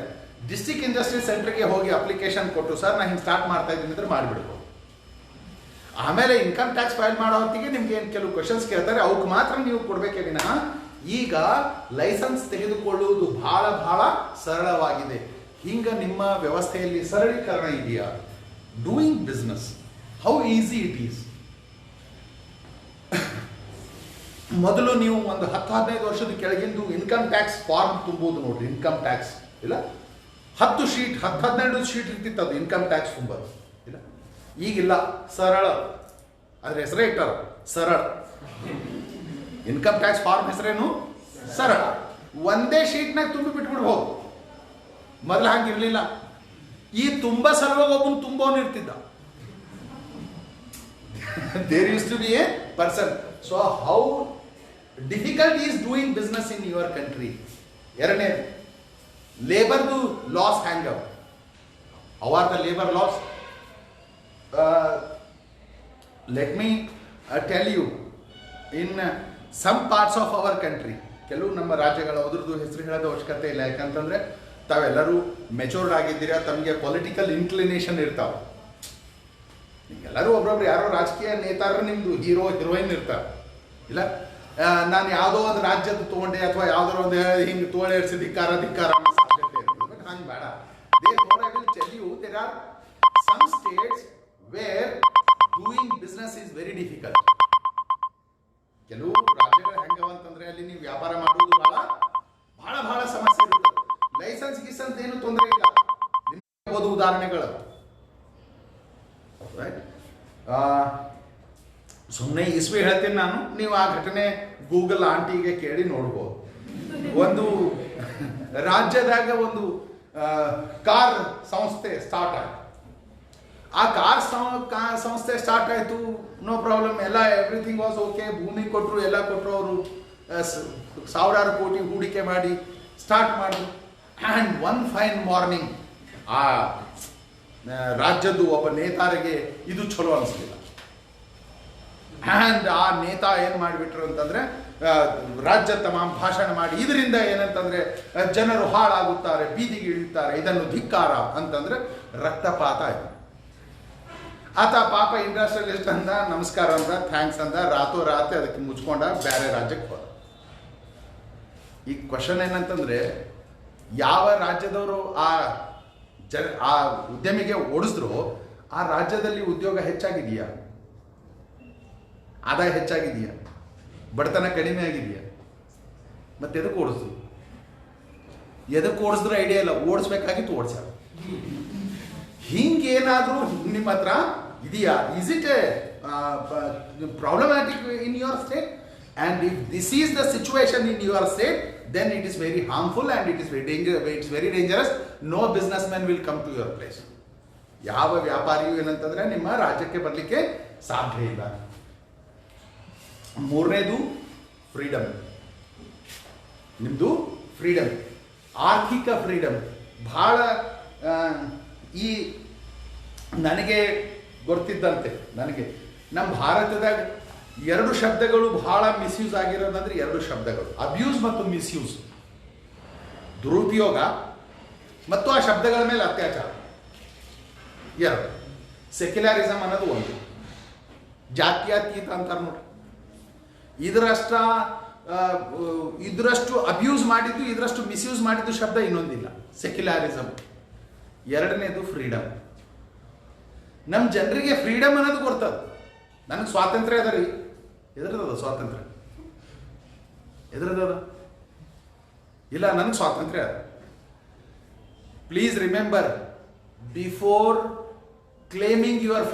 ಡಿಸ್ಟ್ರಿಕ್ಟ್ ಇಂಡಸ್ಟ್ರಿ ಸೆಂಟರ್ಗೆ ಹೋಗಿ ಅಪ್ಲಿಕೇಶನ್ ಕೊಟ್ಟು, ಸರ್ ನಾನು ಹಿಂಗೆ ಸ್ಟಾರ್ಟ್ ಮಾಡ್ತಾ ಇದ್ದೀನಿ ಅಂದ್ರೆ ಮಾಡಿಬಿಡ್ಬೋದು. ಆಮೇಲೆ ಇನ್ಕಮ್ ಟ್ಯಾಕ್ಸ್ ಫೈಲ್ ಮಾಡೋ ಹೊತ್ತಿಗೆ ನಿಮ್ಗೆ ಏನು ಕೆಲವು ಕ್ವಶನ್ಸ್ ಕೇಳ್ತಾರೆ, ಅವಕ್ಕೆ ಮಾತ್ರ ನೀವು ಕೊಡಬೇಕೇ ವಿನಃ ಈಗ ಲೈಸೆನ್ಸ್ ತೆಗೆದುಕೊಳ್ಳುವುದು ಬಹಳ ಬಹಳ ಸರಳವಾಗಿದೆ. ಹಿಂಗೆ ನಿಮ್ಮ ವ್ಯವಸ್ಥೆಯಲ್ಲಿ ಸರಳೀಕರಣ ಇದೆಯಾ? Doing business, how easy it is. ಮೊದಲು ನೀವು ಒಂದು 10-15 ವರ್ಷದ ಕೆಳಗಿಂದು ಇನ್ಕಮ್ ಟ್ಯಾಕ್ಸ್ ಫಾರ್ಮ್ ತುಂಬೋದು ನೋಡ್ರಿ. ಇನ್ಕಮ್ ಟ್ಯಾಕ್ಸ್ ಇಲ್ಲ 10 ಶೀಟ್ 10-12 ಶೀಟ್ ಇರ್ತಿತ್ತು ಅದು ಇನ್ಕಮ್ ಟ್ಯಾಕ್ಸ್ ತುಂಬೋದು ಇಲ್ಲ. ಈಗಿಲ್ಲ, ಸರಳ. ಅದ್ರ ಹೆಸರೇ ಇಟ್ಟಾರ ಸರಳ. ಇನ್ಕಮ್ ಟ್ಯಾಕ್ಸ್ ಫಾರ್ಮ್ ಹೆಸರೇನು ಸರಳ. ಒಂದೇ ಶೀಟ್ನಾಗ ತುಂಬಿ ಬಿಟ್ಬಿಡ್ಬೋದು. ಮೊದಲು ಹಂಗಿರ್ಲಿಲ್ಲ. ಈ ತುಂಬ ಸಲುವಾಗಿ ಒಬ್ಬನು ತುಂಬೋನು ಇರ್ತಿದ್ದ. There used to be a person. So how difficult is doing business in your country. ಎರಡನೇ, ಲೇಬರ್ದು ಲಾಸ್ ಹ್ಯಾಂಗ್ ಅವ್. How are the labour laws? Let me tell you, in some parts of our country, ಕೆಲವು ನಮ್ಮ ರಾಜ್ಯಗಳು, ಅದ್ರದ್ದು ಹೆಸರು ಹೇಳೋದು ಅವಶ್ಯಕತೆ ಇಲ್ಲ. ಯಾಕಂತಂದ್ರೆ ತಾವೆಲ್ಲರೂ ಮೆಚೂರ್ಡ್ ಆಗಿದ್ದೀರಾ, ತಮಗೆ ಪೊಲಿಟಿಕಲ್ ಇನ್ಕ್ಲಿನೇಷನ್ ಇರ್ತಾವೆ. ನಿಮ್ಗೆಲ್ಲರೂ ಒಬ್ಬೊಬ್ರು ಯಾರೋ ರಾಜಕೀಯ ನೇತಾರರು ನಿಮ್ದು ಹೀರೋ ಹೀರೋಯಿನ್ ಇರ್ತಾರೆ ಇಲ್ಲ. ನಾನು ಯಾವುದೋ ಒಂದು ರಾಜ್ಯದ ತೊಗೊಂಡೆ ಅಥವಾ ಯಾವುದೋ ಒಂದು ಹಿಂಗೆ ತೋಳೇರಿಸಿ ಧಿಕ್ಕಾರ ಅನ್ನೋ ಸಾಧ್ಯತೆ ಇರ್ತದೆ. ಬಟ್ ಹಂಗೆ ಬೇಡ. Therefore, I will tell you, there are some states where doing business is very difficult. ಕೆಲವು ರಾಜ್ಯಗಳು ಹೆಂಗವ ಅಂತಂದ್ರೆ ಅಲ್ಲಿ ನೀವು ವ್ಯಾಪಾರ ಮಾಡುವುದು ಬಹಳ ಸಮಸ್ಯೆ ಇರುತ್ತೆ. ಲೈಸೆನ್ಸ್ ಗಿಸೆನ್ಸ್ ಏನು ತೊಂದರೆ ಇಲ್ಲ. ನಿಮ್ಗೆ ಉದಾಹರಣೆಗಳು ಸುಮ್ಮನೆ ಇಸ್ವಿ ಹೇಳ್ತೀನಿ ನಾನು, ನೀವು ಆ ಘಟನೆ ಗೂಗಲ್ ಆಂಟಿಗೆ ಕೇಳಿ ನೋಡ್ಬೋದು. ಒಂದು ರಾಜ್ಯದಾಗ ಒಂದು ಕಾರ್ ಸಂಸ್ಥೆ ಸ್ಟಾರ್ಟ್ ಆಯ್ತು. ಆ ಕಾರ್ ಸಂಸ್ಥೆ ಸ್ಟಾರ್ಟ್ ಆಯಿತು, ನೋ ಪ್ರಾಬ್ಲಮ್, ಎಲ್ಲ ಎವ್ರಿಥಿಂಗ್ ವಾಸ್ ಓಕೆ. ಭೂಮಿ ಕೊಟ್ಟರು, ಎಲ್ಲ ಕೊಟ್ಟರು. ಅವರು ಸಾವಿರಾರು ಕೋಟಿ ಹೂಡಿಕೆ ಮಾಡಿ ಸ್ಟಾರ್ಟ್ ಮಾಡಿದ್ರು. ಆ್ಯಂಡ್ ಒನ್ ಫೈನ್ ಮಾರ್ನಿಂಗ್ ಆ ರಾಜ್ಯದ್ದು ಒಬ್ಬ ನೇತಾರಿಗೆ ಇದು ಚಲೋ ಅನಿಸ್ಲಿಲ್ಲ. ಆ್ಯಂಡ್ ಆ ನೇತಾ ಏನು ಮಾಡಿಬಿಟ್ರು ಅಂತಂದರೆ ರಾಜ್ಯ ತಮಾಮ್ ಭಾಷಣ ಮಾಡಿ, ಇದರಿಂದ ಏನಂತಂದರೆ ಜನರು ಹಾಳಾಗುತ್ತಾರೆ, ಬೀದಿಗೆ ಇಳಿಯುತ್ತಾರೆ, ಇದನ್ನು ಧಿಕ್ಕಾರ ಅಂತಂದರೆ ರಕ್ತಪಾತ ಆಯಿತು. ಆತ ಪಾಪ ಇಂಡಸ್ಟ್ರಿಯಲಿಸ್ಟ್ ಅಂದ, ನಮಸ್ಕಾರ ಅಂದ, ಥ್ಯಾಂಕ್ಸ್ ಅಂದ, ರಾತ್ರಿ ಅದಕ್ಕೆ ಮುಚ್ಕೊಂಡ ಬೇರೆ ರಾಜ್ಯಕ್ಕೆ ಹೋದ. ಈ ಕ್ವಶನ್ ಏನಂತಂದರೆ, ಯಾವ ರಾಜ್ಯದವರು ಆ ಉದ್ಯಮಿಗೆ ಓಡಿಸಿದ್ರು ಆ ರಾಜ್ಯದಲ್ಲಿ ಉದ್ಯೋಗ ಹೆಚ್ಚಾಗಿದೆಯಾ, ಆದಾಯ ಹೆಚ್ಚಾಗಿದೆಯಾ, ಬಡತನ ಕಡಿಮೆ ಆಗಿದೆಯಾ? ಮತ್ತೆ ಎದಕ್ಕೆ ಓಡಿಸ್ರು? ಎದಕ್ಕೆ ಓಡಿಸಿದ್ರೆ ಐಡಿಯಾ ಇಲ್ಲ, ಓಡಿಸ್ಬೇಕಾಗಿತ್ತು ಓಡಿಸ್ಯಾರ. ಹಿಂಗೇನಾದರೂ ನಿಮ್ಮ ಹತ್ರ ಇದೆಯಾ? Is it A problematic in your state? And if this is the situation in your state, then it is very harmful and it is very dangerous. No businessman will come to your place. ಯಾವ ವ್ಯಾಪಾರಿಯು ಏನಂತಂದ್ರೆ ನಿಮ್ಮ ರಾಜ್ಯಕ್ಕೆ ಬರಲಿಕ್ಕೆ ಸಾಧ್ಯ ಇಲ್ಲ. ಮೂರನೇದು freedom. ನಿಮ್ಮದು ಫ್ರೀಡಮ್, ಆರ್ಥಿಕ ಫ್ರೀಡಮ್ ಬಹಳ. ಈ ನನಗೆ ಗೊತ್ತಿದ್ದಂತೆ ನಮ್ಮ ಭಾರತದಾಗ 2 ಶಬ್ದಗಳು ಬಹಳ ಮಿಸ್ಯೂಸ್ ಆಗಿರೋದಂದ್ರೆ 2 ಶಬ್ದಗಳು, ಅಬ್ಯೂಸ್ ಮತ್ತು ಮಿಸ್ಯೂಸ್. ದುರುಪಯೋಗ ಮತ್ತು ಆ ಶಬ್ದಗಳ ಮೇಲೆ ಅತ್ಯಾಚಾರ. 2. ಸೆಕ್ಯುಲರಿಸಮ್ ಅನ್ನೋದು ಒಂದು, ಜಾತ್ಯತೀತ ಅಂತಾರೆ ನೋಡ್ರಿ. ಇದರಷ್ಟು ಅಬ್ಯೂಸ್ ಮಾಡಿದ್ದು, ಇದರಷ್ಟು ಮಿಸ್ಯೂಸ್ ಮಾಡಿದ್ದು ಶಬ್ದ ಇನ್ನೊಂದಿಲ್ಲ, ಸೆಕ್ಯುಲರಿಸಮ್. 2ನೇದು ಫ್ರೀಡಮ್. ನಮ್ಮ ಜನರಿಗೆ ಫ್ರೀಡಮ್ ಅನ್ನೋದು ಗೊತ್ತದ. ನನಗೆ ಸ್ವಾತಂತ್ರ್ಯ ಅದ ರೀ, ಎದ್ರದದ ಸ್ವಾತಂತ್ರ್ಯ? ಎದ್ರದದ ಇಲ್ಲ, ನನಗೆ ಸ್ವಾತಂತ್ರ್ಯ ಅದ. Please remember, before claiming your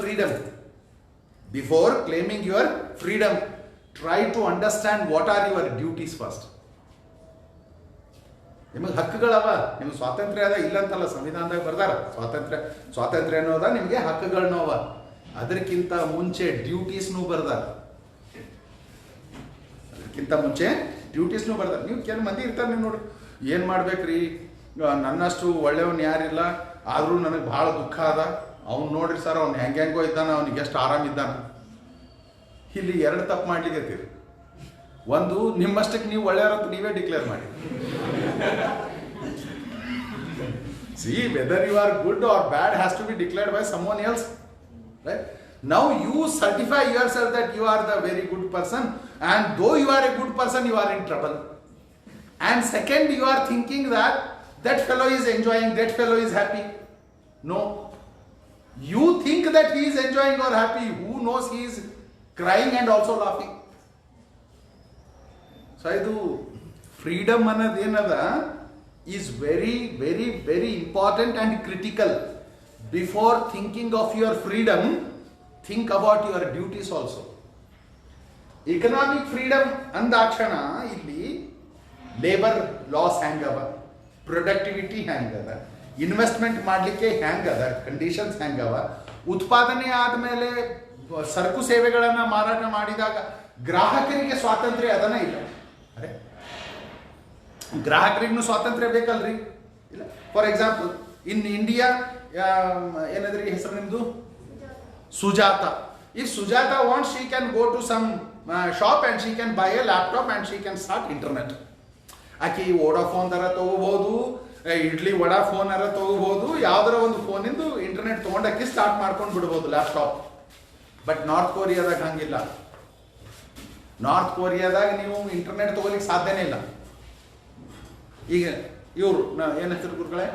freedom, try to understand what are your duties first. ನಿಮಗೆ ಹಕ್ಕುಗಳವ, ನಿಮ್ಗೆ ಸ್ವಾತಂತ್ರ್ಯ ಅದ ಇಲ್ಲಂತಲ್ಲ, ಸಂವಿಧಾನದಾಗ ಬರ್ದಾರ ಸ್ವಾತಂತ್ರ್ಯ ಅನ್ನೋದ, ನಿಮಗೆ ಹಕ್ಕುಗಳನ್ನೂ ಅವ. ಅದಕ್ಕಿಂತ ಮುಂಚೆ ಡ್ಯೂಟೀಸ್ನೂ ಬರ್ದಾರ. ನೀವು ಕೆಲವು ಮಂದಿ ಇರ್ತಾರೆ, ನೀವು ನೋಡ್ರಿ, ಏನು ಮಾಡ್ಬೇಕ್ರಿ, ನನ್ನಷ್ಟು ಒಳ್ಳೆಯವನು ಯಾರಿಲ್ಲ, ಆದರೂ ನನಗೆ ಭಾಳ ದುಃಖ ಅದ. ಅವ್ನು ನೋಡ್ರಿ ಸರ್, ಅವ್ನು ಹೆಂಗೋ ಇದ್ದಾನ, ಅವ್ನಿಗೆ ಎಷ್ಟು ಆರಾಮಿದ್ದಾನ. ಇಲ್ಲಿ 2 ತಪ್ಪು ಮಾಡ್ಲಿಕ್ಕೆ. ಒಂದು, ನಿಮ್ಮಷ್ಟಕ್ಕೆ ನೀವು ಒಳ್ಳೆಯವರಂತ ನೀವೇ ಡಿಕ್ಲೇರ್ ಮಾಡಿ. See, whether you are good or bad has to be declared by someone else. Right? Now you certify yourself that you are the very good person, and though you are a good person, you are in trouble. And second, you are thinking that fellow is enjoying, that fellow is happy. No. You think that he is enjoying or happy. Who knows, he is crying and also laughing. So ಇದು freedom ಅನ್ನೋದು ಏನದ is very very very important and critical. Before thinking of your freedom, think about your duties also. Economic freedom ಅಂದಾಕ್ಷಣ ಇಲ್ಲಿ labour laws ಹೆಂಗವ, productivity ಹೆಂಗದ, investment ಮಾಡಲಿಕ್ಕೆ ಹೆಂಗದ, conditions ಹೆಂಗವ, ಉತ್ಪಾದನೆ ಆದಮೇಲೆ ಸರಕು ಸೇವೆಗಳನ್ನು ಮಾರಾಟ ಮಾಡಿದಾಗ ಗ್ರಾಹಕರಿಗೆ ಸ್ವಾತಂತ್ರ್ಯ ಅದನ್ನ ಇಲ್ಲ. ಅರೆ ಗ್ರಾಹಕರಿಗೂ ಸ್ವಾತಂತ್ರ್ಯ ಬೇಕಲ್ರಿ? ಇಲ್ಲ. ಫಾರ್ ಎಕ್ಸಾಂಪಲ್ ಇನ್ ಇಂಡಿಯಾ ಏನಾದ್ರಿ ಹೆಸರು ನಿಮ್ದು? Sujatha. If Sujatha want, she can go to some shop and she can buy a laptop and she can start internet. ಆಕೆ ವೋಡಾಫೋನ್ ಥರ ತಗೋಬಹುದು, ಇಡ್ಲಿ ವಡಾ ಫೋನ್ ಅರ ತಗೋಬಹುದು, ಯಾವ್ದಾರ ಒಂದು ಫೋನಿಂದು ಇಂಟರ್ನೆಟ್ ತೊಗೊಂಡಾಕಿ ಸ್ಟಾರ್ಟ್ ಮಾಡ್ಕೊಂಡು ಬಿಡ್ಬೋದು ಲ್ಯಾಪ್ಟಾಪ್. ಬಟ್ ನಾರ್ತ್ ಕೊರಿಯಾದಾಗ ಹಂಗಿಲ್ಲ. ನಾರ್ತ್ ಕೊರಿಯಾದಾಗ ನೀವು ಇಂಟರ್ನೆಟ್ ತಗೋಲಿಕ್ಕೆ ಸಾಧ್ಯನೇ ಇಲ್ಲ. ಈಗ ಇವರು ಏನ್ ಹೆಸರು ಗುರುಗಳೇ?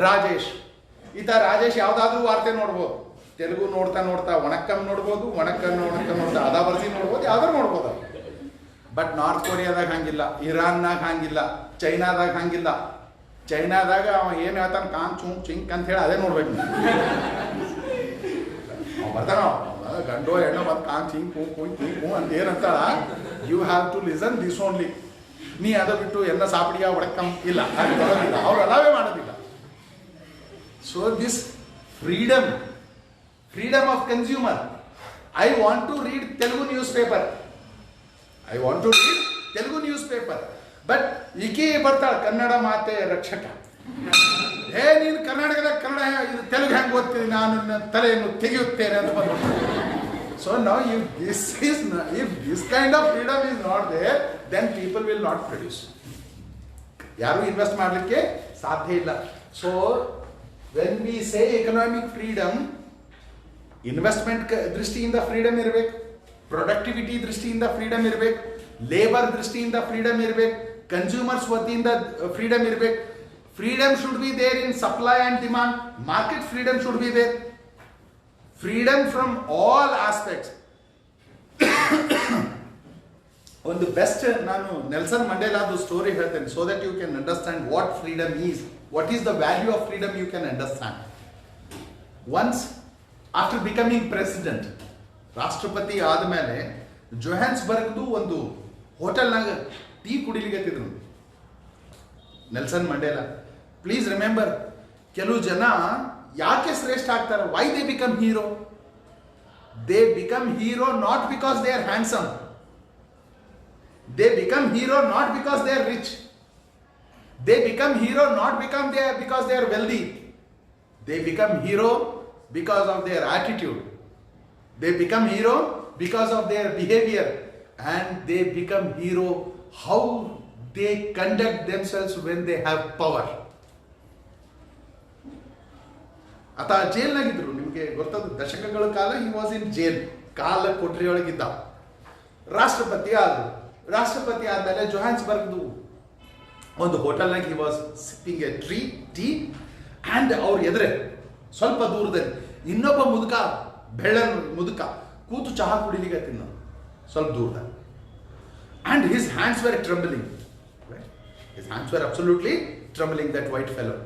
ರಾಜೇಶ್. ಈತ ರಾಜೇಶ್ ಯಾವ್ದಾದ್ರೂ ವಾರ್ತೆ ನೋಡ್ಬೋದು, ತೆಲುಗು ನೋಡ್ತಾ ನೋಡ್ತಾ ವಣಕ್ಕಂ ನೋಡ್ಬೋದು, ವಣಕ್ಕಂ ನೋಡ್ತಾ ಅದಾ ಬರ್ಸಿ ನೋಡ್ಬೋದು, ಯಾವ್ದಾರು ನೋಡ್ಬೋದು. ಬಟ್ ನಾರ್ತ್ ಕೊರಿಯಾದಾಗ ಹಂಗಿಲ್ಲ, ಇರಾನ್ನಾಗ ಹಂಗಿಲ್ಲ, ಚೈನಾದಾಗ ಹಂಗಿಲ್ಲ. ಚೈನಾದಾಗ ಅವ ಏನು ಹೇಳ್ತಾನೆ ಕಾನ್ ಚುಂಗ್ ಚಿಂಕ್ ಅಂತ ಹೇಳಿ ಅದೇ ನೋಡ್ಬೇಕು. ಬರ್ತಾನ ಗಂಡೋ ಹೆಣ್ಣು ಬಂದು ಕಾನ್ ಚಿಂಗ್ ಕೂ ಕುಯ್ ಕುಯ್ ಕೂ ಅಂತ ಏನಂತಾಳ, you have to listen this only. ನೀ ಅದ ಬಿಟ್ಟು ಎಲ್ಲ ಸಾಪಡಿಯ ಒಡಕಂ ಇಲ್ಲ, ಅವ್ರು ಅಲಾವೇ ಮಾಡೋದಿಲ್ಲ. So this freedom, freedom of consumer. I want to read Telugu newspaper, I want to read Telugu newspaper. But ಈಕೆ ಬರ್ತಾಳೆ ಕನ್ನಡ ಮಾತೆ ರಕ್ಷಕ. ನೀನು ಕರ್ನಾಟಕದಾಗ ಕನ್ನಡ ಇದು ತೆಲುಗು ಹೆಂಗೆ ಓದ್ತೀನಿ, ನಾನು ನನ್ನ ತಲೆಯನ್ನು ತೆಗೆಯುತ್ತೇನೆ ಅಂತ ಬಂದು. ಸೊ ನಾವು if this kind of freedom is not there, then people will not produce. ಯಾರು ಇನ್ವೆಸ್ಟ್ ಮಾಡಲಿಕ್ಕೆ ಸಾಧ್ಯ ಇಲ್ಲ. So when we say economic freedom, investment ದೃಷ್ಟಿಯಿಂದ ಫ್ರೀಡಮ್ ಇರಬೇಕು, ಪ್ರೊಡಕ್ಟಿವಿಟಿ ದೃಷ್ಟಿಯಿಂದ ಫ್ರೀಡಮ್ ಇರಬೇಕು, ಲೇಬರ್ ದೃಷ್ಟಿಯಿಂದ ಫ್ರೀಡಮ್ ಇರಬೇಕು, ಕನ್ಸ್ಯೂಮರ್ಸ್ ವತಿಯಿಂದ ಫ್ರೀಡಮ್ ಇರಬೇಕು. Freedom should be there in supply and demand. Market freedom should be there. Freedom from all aspects. ಒಂದು best ನಾನು ನೆಲ್ಸನ್ ಮಂಡೇಲಾದು ಸ್ಟೋರಿ ಹೇಳ್ತೇನೆ, so that you can understand what freedom is, what is the value of freedom, you can understand. Once after becoming president, ರಾಷ್ಟ್ರಪತಿ ಆದಮೇಲೆ ಜೊಹಾನ್ಸ್ಬರ್ಗ್ದು ಒಂದು ಹೋಟೆಲ್ನಾಗ tea ಕುಡಿಲಿಕ್ಕತ್ತಿದ್ರು ನೆಲ್ಸನ್ ಮಂಡೇಲಾ. ಪ್ಲೀಸ್ ರಿಮೆಂಬರ್, ಕೆಲವು ಜನ ಯಾಕೆ ಶ್ರೇಷ್ಠ ಆಗ್ತಾರೆ? Why they become hero? They become hero not because they are handsome, they become hero not because they are rich, they become hero not because they are wealthy, they become hero because of their attitude, they become hero because of their behavior, and they become hero how they conduct themselves when they have power. ಆತ ಜೈಲ್ನಾಗಿದ್ರು, ನಿಮಗೆ ಗೊತ್ತದ, ದಶಕಗಳ ಕಾಲ he was in jail, ಕಾಲ ಕೊಠರಿಯೊಳಗಿದ್ದ. ರಾಷ್ಟ್ರಪತಿ ಆದ್ರು. ರಾಷ್ಟ್ರಪತಿ ಆದ್ಮೇಲೆ ಜೊಹಾನ್ಸ್ಬರ್ಗ್ದು ಒಂದು ಹೋಟೆಲ್ನಾಗ he was sipping a tea and ಅವ್ರ ಎದುರೆ ಸ್ವಲ್ಪ ದೂರದಲ್ಲಿ ಇನ್ನೊಬ್ಬ ಮುದುಕ, ಬೆಳ್ಳನ್ ಮುದುಕ ಕೂತು ಚಹಾ ಕುಡಿಲಿಕ್ಕೆ ತಿನ್ನ ಸ್ವಲ್ಪ ದೂರದಾಗ. And his hands were trembling, his hands were absolutely trembling, that white fellow.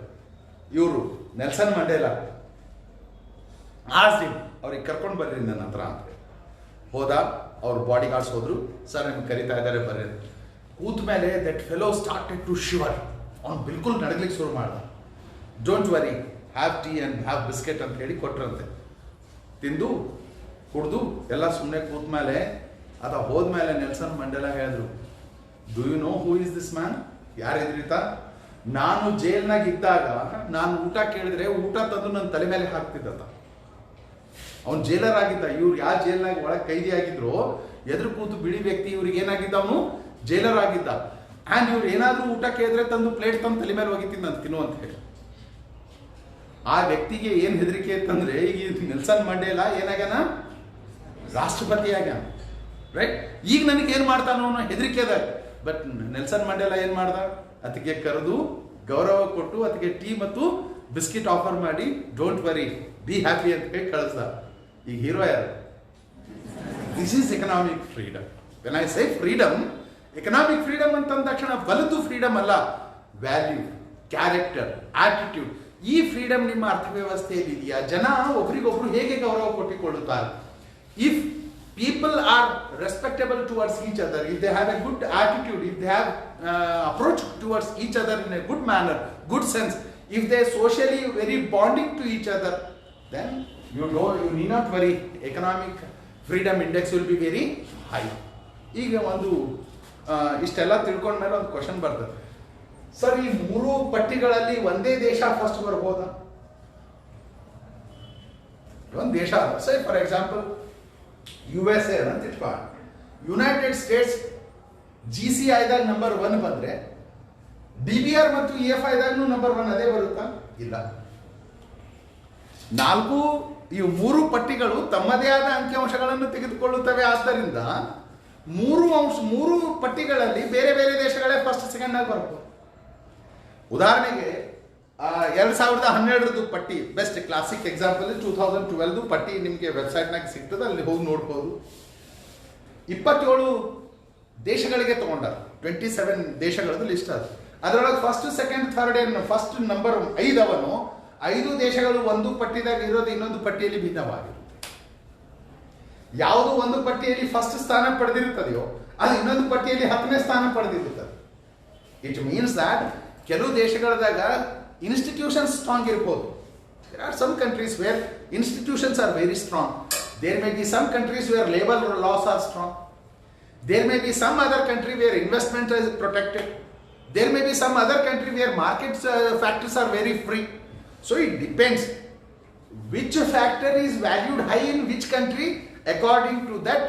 ಇವರು ನೆಲ್ಸನ್ ಮಂಡೇಲಾ ಆಸ್ಡ್ ಹಿಮ್, ಅವ್ರಿಗೆ ಕರ್ಕೊಂಡು ಬರ್ರಿ ನನ್ನ ಹತ್ರ ಅಂತ ಹೋದ. ಅವ್ರ ಬಾಡಿ ಗಾರ್ಡ್ಸ್ ಹೋದ್ರು, ಸರ್ ನಿಮ್ಗೆ ಕರಿತಾ ಇದ್ದಾರೆ ಬರ್ರಿ. ಕೂತ ಮೇಲೆ ದಟ್ ಫೆಲೋ ಸ್ಟಾರ್ಟೆಡ್ ಟು ಶಿವರ್. ಅವ್ನು ಬಿಲ್ಕುಲ್ ನಡಗ್ಲಿಕ್ಕೆ ಶುರು ಮಾಡ್ದ. Don't worry, have tea and have biscuit ಅಂತ ಹೇಳಿ ಕೊಟ್ರಂತೆ. ತಿಂದು ಕುಡ್ದು ಎಲ್ಲ ಸುಮ್ಮನೆ ಕೂತ ಮೇಲೆ ಅದ ಹೋದ್ಮೇಲೆ ನೆಲ್ಸನ್ ಮಂಡೇಲಾ ಹೇಳಿದ್ರು, do you know who is this man? ಯಾರಿದ್ರೀತ? ನಾನು ಜೈಲ್ನಾಗ ಇದ್ದಾಗ ನಾನು ಊಟ ಕೇಳಿದ್ರೆ ಊಟ ತಂದು ನನ್ನ ತಲೆ ಮೇಲೆ ಹಾಕ್ತಿದ್ದ. ಅವ್ನು ಜೈಲರ್ ಆಗಿದ್ದ. ಇವ್ರು ಯಾವ ಜೈಲ್ನಾಗ ಒಳಗೆ ಕೈದಿ ಆಗಿದ್ರು, ಎದುರು ಕೂತು ಬಿಳಿ ವ್ಯಕ್ತಿ, ಇವ್ರಿಗೆ ಏನಾಗಿದ್ದ, ಅವನು ಜೈಲರ್ ಆಗಿದ್ದ. ಆ್ಯಂಡ್ ಇವ್ರು ಏನಾದರೂ ಊಟ ಕೇಳಿದ್ರೆ ತಂದು ಪ್ಲೇಟ್ ತಂದು ತಲೆ ಮೇಲೆ ಹೋಗಿದ್ದೀನಿ ನಾನು ತಿನ್ನು ಅಂತ ಹೇಳಿ. ಆ ವ್ಯಕ್ತಿಗೆ ಏನು ಹೆದರಿಕೆ ಇತ್ತಂದ್ರೆ, ಈಗ ನೆಲ್ಸನ್ ಮಂಡೇಲಾ ಏನಾಗ್ಯಾನ? ರಾಷ್ಟ್ರಪತಿ ಆಗ್ಯಾನ, ರೈಟ್? ಈಗ ನನಗೆ ಏನು ಮಾಡ್ತಾನೋ ಅನ್ನೋ ಹೆದರಿಕೆ ಅದ. ಬಟ್ ನೆಲ್ಸನ್ ಮಂಡೇಲಾ ಏನು ಮಾಡ್ದ? ಅದಕ್ಕೆ ಕರೆದು ಗೌರವ ಕೊಟ್ಟು ಅದಕ್ಕೆ ಟೀ ಮತ್ತು ಬಿಸ್ಕಿಟ್ ಆಫರ್ ಮಾಡಿ, ಡೋಂಟ್ ವರಿ, ಬಿ ಹ್ಯಾಪಿ ಅಂತ ಹೇಳಿ ಕಳಿಸ್ದ. ಈಗ ಹೀರೋ ಯಾರು? This is economic freedom. When I say freedom, economic freedom ಅಂತಂದ ತಕ್ಷಣ ಬಲದ್ದು ಫ್ರೀಡಮ್ ಅಲ್ಲ, ವ್ಯಾಲ್ಯೂ, ಕ್ಯಾರೆಕ್ಟರ್, ಆಟಿಟ್ಯೂಡ್, ಈ ಫ್ರೀಡಮ್ ನಿಮ್ಮ ಅರ್ಥವ್ಯವಸ್ಥೆಯಲ್ಲಿ ಇದೆಯಾ? ಜನ ಒಬ್ರಿಗೊಬ್ರು ಹೇಗೆ ಗೌರವ ಕೊಟ್ಟಿಕೊಳ್ಳುತ್ತಾರೆ? If people are respectable towards each other, if they have a good attitude, if they have approach towards each other in a good manner, good sense, if they are socially very bonding to each other, then you need not worry, economic freedom index will be very high. ಈಗ ಒಂದು ಇಷ್ಟೆಲ್ಲ ತಿಳ್ಕೊಂಡ ಮೇಲೆ ಒಂದು question ಬರ್ತದೆ, sir ಈ ಮೂರು ಪಟ್ಟಿಗಳಲ್ಲಿ ಒಂದೇ ದೇಶ ಫಸ್ಟ್ ಬರ್ಬೋದಾ? ಒಂದು ದೇಶ ಸೇ ಫಾರ್ ಎಕ್ಸಾಂಪಲ್ USA ಅಂತ ಇಟ್ಕೊಳ್ಳೋಣ, ಯುನೈಟೆಡ್ ಸ್ಟೇಟ್ಸ್ GCIದಾಗ ನಂಬರ್ 1 ಬಂದ್ರೆ DBR ಮತ್ತು EFIದಾಗೂ ನಂಬರ್ 1 ಅದೇ ಬರುತ್ತಾ? ಇಲ್ಲ. ಈ ಮೂರು ಪಟ್ಟಿಗಳು ತಮ್ಮದೇ ಆದ ಅಂಕಿಅಂಶಗಳನ್ನು ತೆಗೆದುಕೊಳ್ಳುತ್ತವೆ. ಆದ್ದರಿಂದ ಮೂರು ಪಟ್ಟಿಗಳಲ್ಲಿ ಬೇರೆ ಬೇರೆ ದೇಶಗಳೇ ಫಸ್ಟ್ ಸೆಕೆಂಡ್ ಆಗಿ ಬರ್ತವೆ. ಉದಾಹರಣೆಗೆ 2012 ಪಟ್ಟಿ ಬೆಸ್ಟ್ ಕ್ಲಾಸಿಕ್ ಎಕ್ಸಾಂಪಲ್, 2012 ಪಟ್ಟಿ ನಿಮಗೆ ವೆಬ್ಸೈಟ್ನಾಗ ಸಿಗ್ತದೆ, ಅಲ್ಲಿ ಹೋಗಿ ನೋಡ್ಬೋದು. 27 ದೇಶಗಳಿಗೆ ತಗೊಂಡಾರ, 27 ದೇಶಗಳದ್ದು ಲಿಸ್ಟ್ ಅದು. ಅದರೊಳಗೆ first second third first number 5 ಅವನು 5 ದೇಶಗಳು ಒಂದು ಪಟ್ಟಿದಾಗ ಇರೋದು ಇನ್ನೊಂದು ಪಟ್ಟಿಯಲ್ಲಿ ಭಿನ್ನವಾಗಿರುತ್ತೆ. ಯಾವುದು ಒಂದು ಪಟ್ಟಿಯಲ್ಲಿ ಫಸ್ಟ್ ಸ್ಥಾನ ಪಡೆದಿರುತ್ತದೆಯೋ ಅದು ಇನ್ನೊಂದು ಪಟ್ಟಿಯಲ್ಲಿ 10ನೇ ಸ್ಥಾನ ಪಡೆದಿರುತ್ತದೆ. ಇಟ್ ಮೀನ್ಸ್ ದ್ಯಾಟ್ ಕೆಲವು ದೇಶಗಳದಾಗ institutions strong irbodu. There are some countries where institutions are very strong. There may be some countries where labor laws are strong. There may be some other country where investment is protected. There may be some other country where market factors are very free. So it depends which factor is valued high in which country. According to that,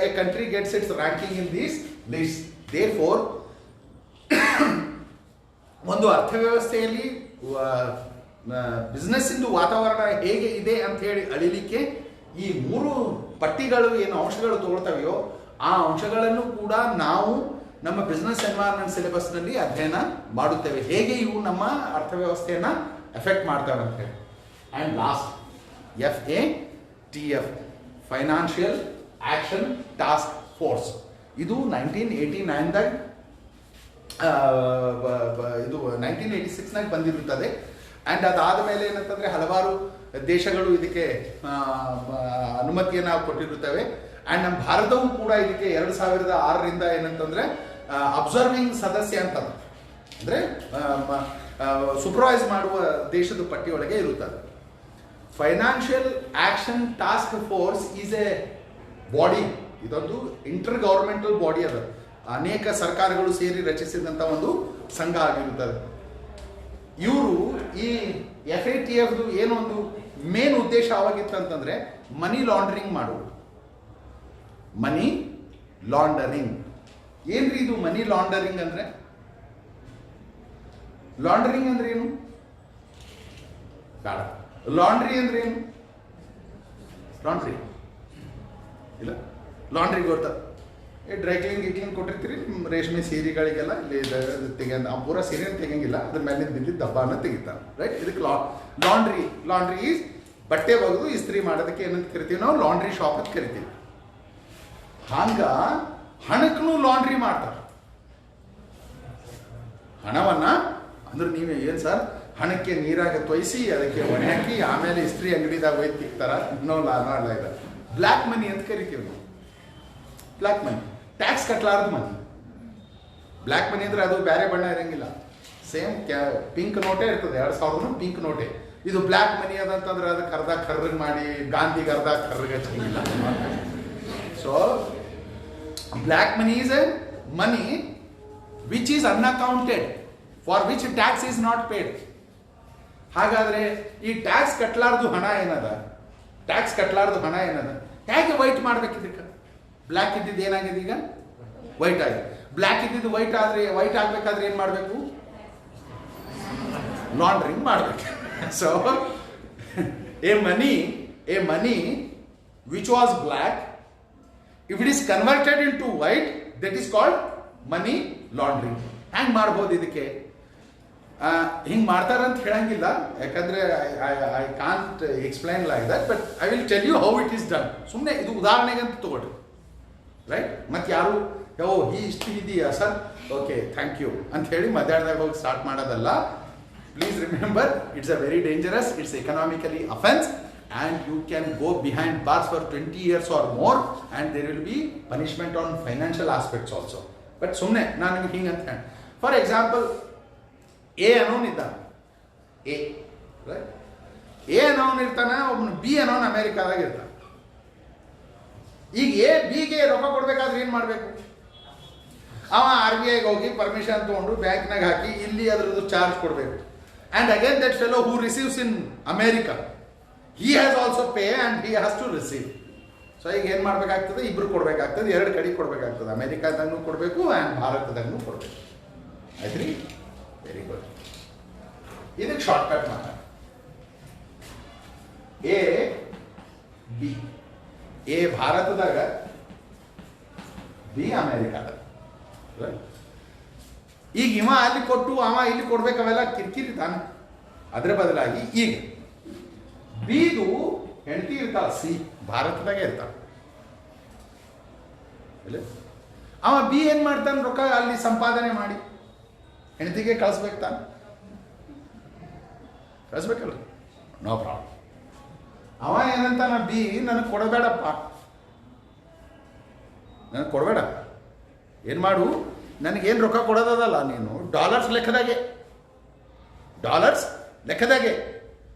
a country gets its ranking in this list. Therefore ಒಂದು ಅರ್ಥವ್ಯವಸ್ಥೆಯಲ್ಲಿ business ಇಂದು ವಾತಾವರಣ ಹೇಗೆ ಇದೆ ಅಂತ ಹೇಳಿ ಅಳಿಲಿಕ್ಕೆ ಈ ಮೂರು ಪಟ್ಟಿಗಳು ಏನು ಅಂಶಗಳು ತಗೊಳ್ತವೆಯೋ ಆ ಅಂಶಗಳನ್ನು ಕೂಡ ನಾವು ನಮ್ಮ ಬಿಸ್ನೆಸ್ ಎನ್ವೈರನ್ಮೆಂಟ್ ಸಿಲೆಬಸ್ನಲ್ಲಿ ಅಧ್ಯಯನ ಮಾಡುತ್ತೇವೆ, ಹೇಗೆ ಇವು ನಮ್ಮ ಅರ್ಥವ್ಯವಸ್ಥೆಯನ್ನು ಎಫೆಕ್ಟ್ ಮಾಡ್ತವೆ ಅಂತ ಹೇಳಿ. And last FATF, financial action task force. ಇದು 1989ದಾಗ ಇದು 1986ನಾಗ ಬಂದಿರುತ್ತದೆ. ಆ್ಯಂಡ್ ಅದಾದ ಮೇಲೆ ಏನಂತಂದರೆ ಹಲವಾರು ದೇಶಗಳು ಇದಕ್ಕೆ ಅನುಮತಿಯನ್ನು ಕೊಟ್ಟಿರುತ್ತವೆ. ಆ್ಯಂಡ್ ನಮ್ಮ ಭಾರತವು ಕೂಡ ಇದಕ್ಕೆ 2006ರಿಂದ ಏನಂತಂದರೆ ಅಬ್ಸರ್ವಿಂಗ್ ಸದಸ್ಯ ಅಂತ, ಅಂದರೆ ಸೂಪರ್ವೈಸ್ ಮಾಡುವ ದೇಶದ ಪಟ್ಟಿಯೊಳಗೆ ಇರುತ್ತದೆ. Financial action task force is A body, ಇದೊಂದು ಇಂಟರ್ ಗವರ್ಮೆಂಟಲ್ ಬಾಡಿ ಅದ, ಅನೇಕ ಸರ್ಕಾರಗಳು ಸೇರಿ ರಚಿಸಿದಂಥ ಒಂದು ಸಂಘ ಆಗಿರುತ್ತದೆ. ಇವರು ಈ FATF ಏನೊಂದು ಮೇನ್ ಉದ್ದೇಶ ಆವಾಗಿತ್ತು ಅಂತಂದರೆ ಮನಿ ಲಾಂಡ್ರಿಂಗ್ ಮಾಡುವುದು. ಮನಿ ಲಾಂಡರಿಂಗ್ ಏನ್ರಿ ಇದು? ಮನಿ ಲಾಂಡರಿಂಗ್ ಅಂದರೆ ಲಾಂಡ್ರಿಂಗ್ ಅಂದ್ರೆ ಏನು? ಬೇಡ. ಲಾಂಡ್ರಿ ಅಂದ್ರೆ ಏನು? ಲಾಂಡ್ರಿ ಇಲ್ಲ, ಲಾಂಡ್ರಿ ಗೊತ್ತಾ? ಡ್ರೈ ಕ್ಲೀನ್ ಕೊಟ್ಟಿರ್ತೀರಿ ರೇಷ್ಮೆ ಸೀರೆಗಳಿಗೆಲ್ಲ, ಇಲ್ಲಿ ತೆಗೆದು ಆ ಪೂರ ಸೀರೆನ ತೆಗಿಯಂಗಿಲ್ಲ, ಅದ್ರ ಮೇಲೆ ಬಿದ್ದಿದ್ದ ದಬ್ಬಾನ ತೆಗಿತಾರೆ, ರೈಟ್? ಇದಕ್ಕೆ ಲಾಂಡ್ರಿ ಈಸ್ ಬಟ್ಟೆ ಒಗೆದು ಇಸ್ತ್ರಿ ಮಾಡೋದಕ್ಕೆ ಏನಂತ ಕರಿತೀವಿ ನಾವು? ಲಾಂಡ್ರಿ ಶಾಪ್ ಅಂತ ಕರಿತೀವಿ. ಹಂಗ ಹಣಕ್ಕೂ ಲಾಂಡ್ರಿ ಮಾಡ್ತಾರೆ. ಹಣವನ್ನ ಅಂದ್ರೆ ನೀವೇ ಏನು ಸರ್, ಹಣಕ್ಕೆ ನೀರಾಗ ತೊಯಿಸಿ ಅದಕ್ಕೆ ಒಣೆ ಹಾಕಿ ಆಮೇಲೆ ಇಸ್ತ್ರಿ ಅಂಗಡಿದಾಗ ಒಯ್ದು ತಿಕ್ತಾರ? ನೋ ಇಲ್ಲ, ಬ್ಲ್ಯಾಕ್ ಮನಿ ಅಂತ ಕರಿತೀವಿ ನಾವು. ಬ್ಲ್ಯಾಕ್ ಮನಿ, ಟ್ಯಾಕ್ಸ್ ಕಟ್ಟಲಾರ್ದು ಮನಿ. ಬ್ಲ್ಯಾಕ್ ಮನಿ ಅಂದ್ರೆ ಅದು ಬೇರೆ ಬಣ್ಣ ಇರಂಗಿಲ್ಲ, ಸೇಮ್ ಪಿಂಕ್ ನೋಟೇ ಇರ್ತದೆ, 2000 ಪಿಂಕ್ ನೋಟೆ. ಇದು ಬ್ಲ್ಯಾಕ್ ಮನಿ ಅದಂತಂದ್ರೆ ಅದಕ್ಕೆ ಅರ್ಧ ಕರ್ರಗ್ ಮಾಡಿ ಗಾಂಧಿಗೆ ಅರ್ಧ ಕರ್ರಗ ಹಚ್ಚಂಗಿಲ್ಲ. So black money is a money which is unaccounted, for which tax is not paid. ಹಾಗಾದ್ರೆ ಈ ಟ್ಯಾಕ್ಸ್ ಕಟ್ಟಲಾರ್ದು ಹಣ ಏನದ? ಹೇಗೆ ವೈಟ್ ಮಾಡ್ಬೇಕು ಇದಕ್ಕೆ? ಬ್ಲ್ಯಾಕ್ ಇದ್ದಿದ್ದು ಏನಾಗಿದೆ ಈಗ? ವೈಟ್ ಆಗಿದೆ. ಬ್ಲ್ಯಾಕ್ ಇದ್ದಿದ್ದು ವೈಟ್ ಆಗ್ಬೇಕಾದ್ರೆ ಏನ್ ಮಾಡಬೇಕು? ಲಾಂಡ್ರಿಂಗ್ ಮಾಡಬೇಕು. So a money which was black, if it is converted in to white, that is called money laundering. ಹ್ಯಾಂಗ್ ಮಾಡ್ಬೋದು ಇದಕ್ಕೆ? ಹಿಂಗೆ ಮಾಡ್ತಾರಂತ ಹೇಳಂಗಿಲ್ಲ, ಯಾಕಂದ್ರೆ I can't explain like that, but I will tell you how it is done. ಸುಮ್ಮನೆ ಇದು ಉದಾಹರಣೆಗೆ ಅಂತ ತಗೊಳ್ರಿ, ರೈಟ್? ಮತ್ತೆ ಯಾರು ಇಷ್ಟು ಇದೆಯಾ ಸರ್, ಓಕೆ ಥ್ಯಾಂಕ್ ಯು ಅಂತ ಹೇಳಿ ಮಧ್ಯಾಹ್ನದಾಗ ಹೋಗಿ ಸ್ಟಾರ್ಟ್ ಮಾಡೋದಲ್ಲ. Please remember, it's a very dangerous, it's economically offence and you can go behind bars for 20 years or more and there will be punishment on financial aspects also. But ಸುಮ್ಮನೆ ನಾನು ನಿಮ್ಗೆ ಹಿಂಗೆ ಅಂತ ಹೇಳಿ, ಫಾರ್ ಎಕ್ಸಾಂಪಲ್ ಎ ಅನ್ನೋನ್ ಇದ್ದಾನೆ, A right, A unknown ಇರ್ತಾನೆ, ಒಬ್ಬನು B unknown ಅಮೇರಿಕಾದಾಗ ಇರ್ತಾನೆ. ಈಗ ಎ ಬಿಗೆ ರೊಕ್ಕ ಕೊಡ್ಬೇಕಾದ್ರೆ ಏನು ಮಾಡಬೇಕು? ಅವ RBIಗೆ ಹೋಗಿ ಪರ್ಮಿಷನ್ ತೊಗೊಂಡು ಬ್ಯಾಂಕ್ನಾಗ ಹಾಕಿ ಇಲ್ಲಿ ಅದ್ರದ್ದು ಚಾರ್ಜ್ ಕೊಡಬೇಕು. And again that fellow who receives in America, he has also pay and he has to receive. So ಈಗ ಏನು ಮಾಡಬೇಕಾಗ್ತದೆ? ಇಬ್ರು ಕೊಡಬೇಕಾಗ್ತದೆ, ಎರಡು ಕಡೆ ಕೊಡಬೇಕಾಗ್ತದೆ, ಅಮೇರಿಕಾದಾಗೂ ಕೊಡಬೇಕು ಆ್ಯಂಡ್ ಭಾರತದಾಗೂ ಕೊಡಬೇಕು. ಆಯ್ತು ರೀ, ವೆರಿ ಗುಡ್. ಇದಕ್ಕೆ ಶಾರ್ಟ್ಕಟ್ ಮಾಡ, ಎ ಬಿ, ಎ ಭಾರತದಾಗ, ಬಿ ಅಮೇರಿಕಾದಾಗ. ಈಗ ಇವ ಅಲ್ಲಿ ಕೊಟ್ಟು ಅವ ಇಲ್ಲಿ ಕೊಡ್ಬೇಕು, ಅವೆಲ್ಲ ಕಿರಿಕಿರಿ ತಾನೆ. ಅದರ ಬದಲಾಗಿ ಈಗ ಬಿದು ಹೆಂಡತಿ ಇರ್ತಾಳ, ಸಿ ಭಾರತದಾಗೆ ಇರ್ತಾಳ. ಅವ ಬಿ ಏನ್ ಮಾಡ್ತಾನೆ? ರೊಕ್ಕ ಅಲ್ಲಿ ಸಂಪಾದನೆ ಮಾಡಿ ಹೆಂಡತಿಗೆ ಕಳಿಸ್ಬೇಕು ತಾನೆ, ಕಳಿಸ್ಬೇಕಲ್ರಿ, ನೋ ಪ್ರಾಬ್ಲಮ್. ಅವ ಏನಂತಾನ, ಬಿ ನನಗೆ ಕೊಡಬೇಡಪ್ಪ, ನನಗೆ ಕೊಡಬೇಡ, ಏನು ಮಾಡು, ನನಗೇನು ರೊಕ್ಕ ಕೊಡೋದಲ್ಲ, ನೀನು ಡಾಲರ್ಸ್ ಲೆಕ್ಕದಾಗೆ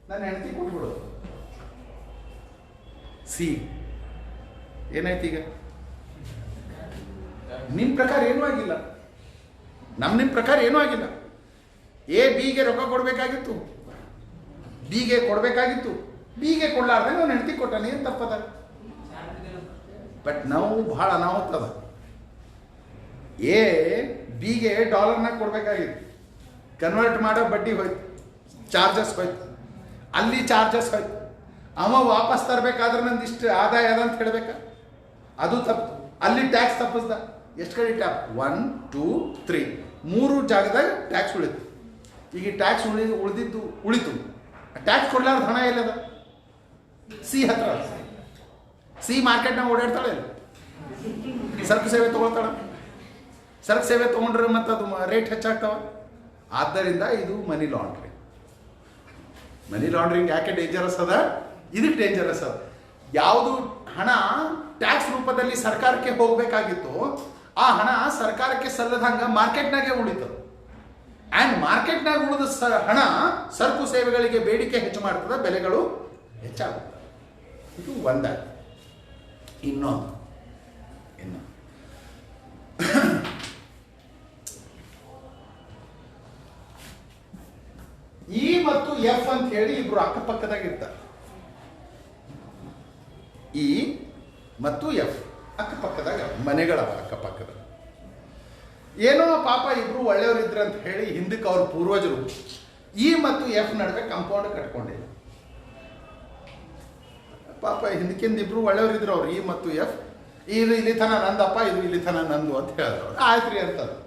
ನನ್ನ ಹೆಂಡತಿ ಕೊಟ್ಬಿಡು. ಸಿ ಏನಾಯ್ತು? ಈಗ ನಿಮ್ಮ ಪ್ರಕಾರ ಏನೂ ಆಗಿಲ್ಲ, ನಿಮ್ಮ ಪ್ರಕಾರ ಏನೂ ಆಗಿಲ್ಲ. ಎ ಬಿಗೆ ರೊಕ್ಕ ಕೊಡಬೇಕಾಗಿತ್ತು, ಬಿಗೆ ಕೊಡಬೇಕಾಗಿತ್ತು, ಬಿಗೆ ಕೊಡ್ಲಾರ್ದಂಗೆ ಅವ್ನು ಹೆಂಡತಿ ಕೊಟ್ಟಾನೆ, ಏನು ತಪ್ಪದ? ಬಟ್ ನಾವು ಭಾಳ ಅನಾಹುತದ. ಎ ಬಿಗೆ ಡಾಲರ್ನಾಗ ಕೊಡಬೇಕಾಗಿತ್ತು, ಕನ್ವರ್ಟ್ ಮಾಡೋ ಬಡ್ಡಿ ಹೋಯ್ತು, ಚಾರ್ಜಸ್ ಹೋಯ್ತು, ಅಲ್ಲಿ ಚಾರ್ಜಸ್ ಹೋಯ್ತು. ಅವ ವಾಪಸ್ ತರಬೇಕಾದ್ರೆ ನಂದು ಇಷ್ಟು ಆದಾಯ ಅದ ಅಂತ ಹೇಳ್ಬೇಕಾ? ಅದು ತಪ್ಪು. ಅಲ್ಲಿ ಟ್ಯಾಕ್ಸ್ ತಪ್ಪಿಸ್ದ. ಎಷ್ಟು ಕಡೆ ಟ್ಯಾಪ್? 1 2 3 3 ಜಾಗದಾಗ ಟ್ಯಾಕ್ಸ್ ಉಳಿತು. ಈಗ ಟ್ಯಾಕ್ಸ್ ಉಳಿತು. ಟ್ಯಾಕ್ಸ್ ಕೊಡ್ಲಾರ್ದ ಹಣ ಎಲ್ಲದ? ಸಿ ಹತ್ರ. ಸಿ ಮಾರ್ಕೆಟ್ನಾಗ ಓಡಾಡ್ತಾಳೆ, ಸರಕು ಸೇವೆ ತೊಗೊಳ್ತಾಳೆ. ಸರಕು ಸೇವೆ ತೊಗೊಂಡ್ರೆ ಮತ್ತು ಅದು ರೇಟ್ ಹೆಚ್ಚಾಗ್ತಾವ. ಆದ್ದರಿಂದ ಇದು ಮನಿ ಲಾಂಡ್ರಿಂಗ್ ಯಾಕೆ ಡೇಂಜರಸ್ ಅದ? ಇದಕ್ಕೆ ಡೇಂಜರಸ್ ಅದ. ಯಾವುದು ಹಣ ಟ್ಯಾಕ್ಸ್ ರೂಪದಲ್ಲಿ ಸರ್ಕಾರಕ್ಕೆ ಹೋಗಬೇಕಾಗಿತ್ತು, ಆ ಹಣ ಸರ್ಕಾರಕ್ಕೆ ಸಲ್ಲದಂಗ ಮಾರ್ಕೆಟ್ನಾಗೆ ಉಳಿತದೆ. ಆ್ಯಂಡ್ ಮಾರ್ಕೆಟ್ನಾಗ ಉಳಿದ ಹಣ ಸರಕು ಸೇವೆಗಳಿಗೆ ಬೇಡಿಕೆ ಹೆಚ್ಚು ಮಾಡ್ತದೆ, ಬೆಲೆಗಳು ಹೆಚ್ಚಾಗುತ್ತದೆ. ಇದು ಒಂದಾಗಿ. ಇನ್ನೊಂದು ಇ ಮತ್ತು ಎಫ್ ಅಂತ ಹೇಳಿ ಇಬ್ರು ಅಕ್ಕಪಕ್ಕದಾಗಿರ್ತಾರೆ. ಇ ಮತ್ತು ಎಫ್ ಅಕ್ಕಪಕ್ಕದಾಗ ಮನೆಗಳವ, ಅಕ್ಕಪಕ್ಕದ. ಏನೋ ಪಾಪ ಇಬ್ರು ಒಳ್ಳೆಯವರು ಇದ್ರು ಅಂತ ಹೇಳಿ ಹಿಂದಕ್ಕೆ ಅವ್ರ ಪೂರ್ವಜರು ಇ ಮತ್ತು ಎಫ್ ನಡುವೆ ಕಾಂಪೌಂಡ್ ಕಟ್ಕೊಂಡಿಲ್ಲ. ಪಾಪ ಹಿಂದಕ್ಕಿಂದ ಇಬ್ರು ಒಳ್ಳೆಯವರು ಇದ್ರು ಅವ್ರು, ಇ ಮತ್ತು ಎಫ್. ಇದು ಇಲ್ಲಿ ತನ ನಂದಪ್ಪ, ಇದು ಇಲ್ಲಿ ತನ ನಂದು ಅಂತ ಹೇಳಿದ್ರು. ಆಯ್ತು ರೀ ಅಂತದ್ದು.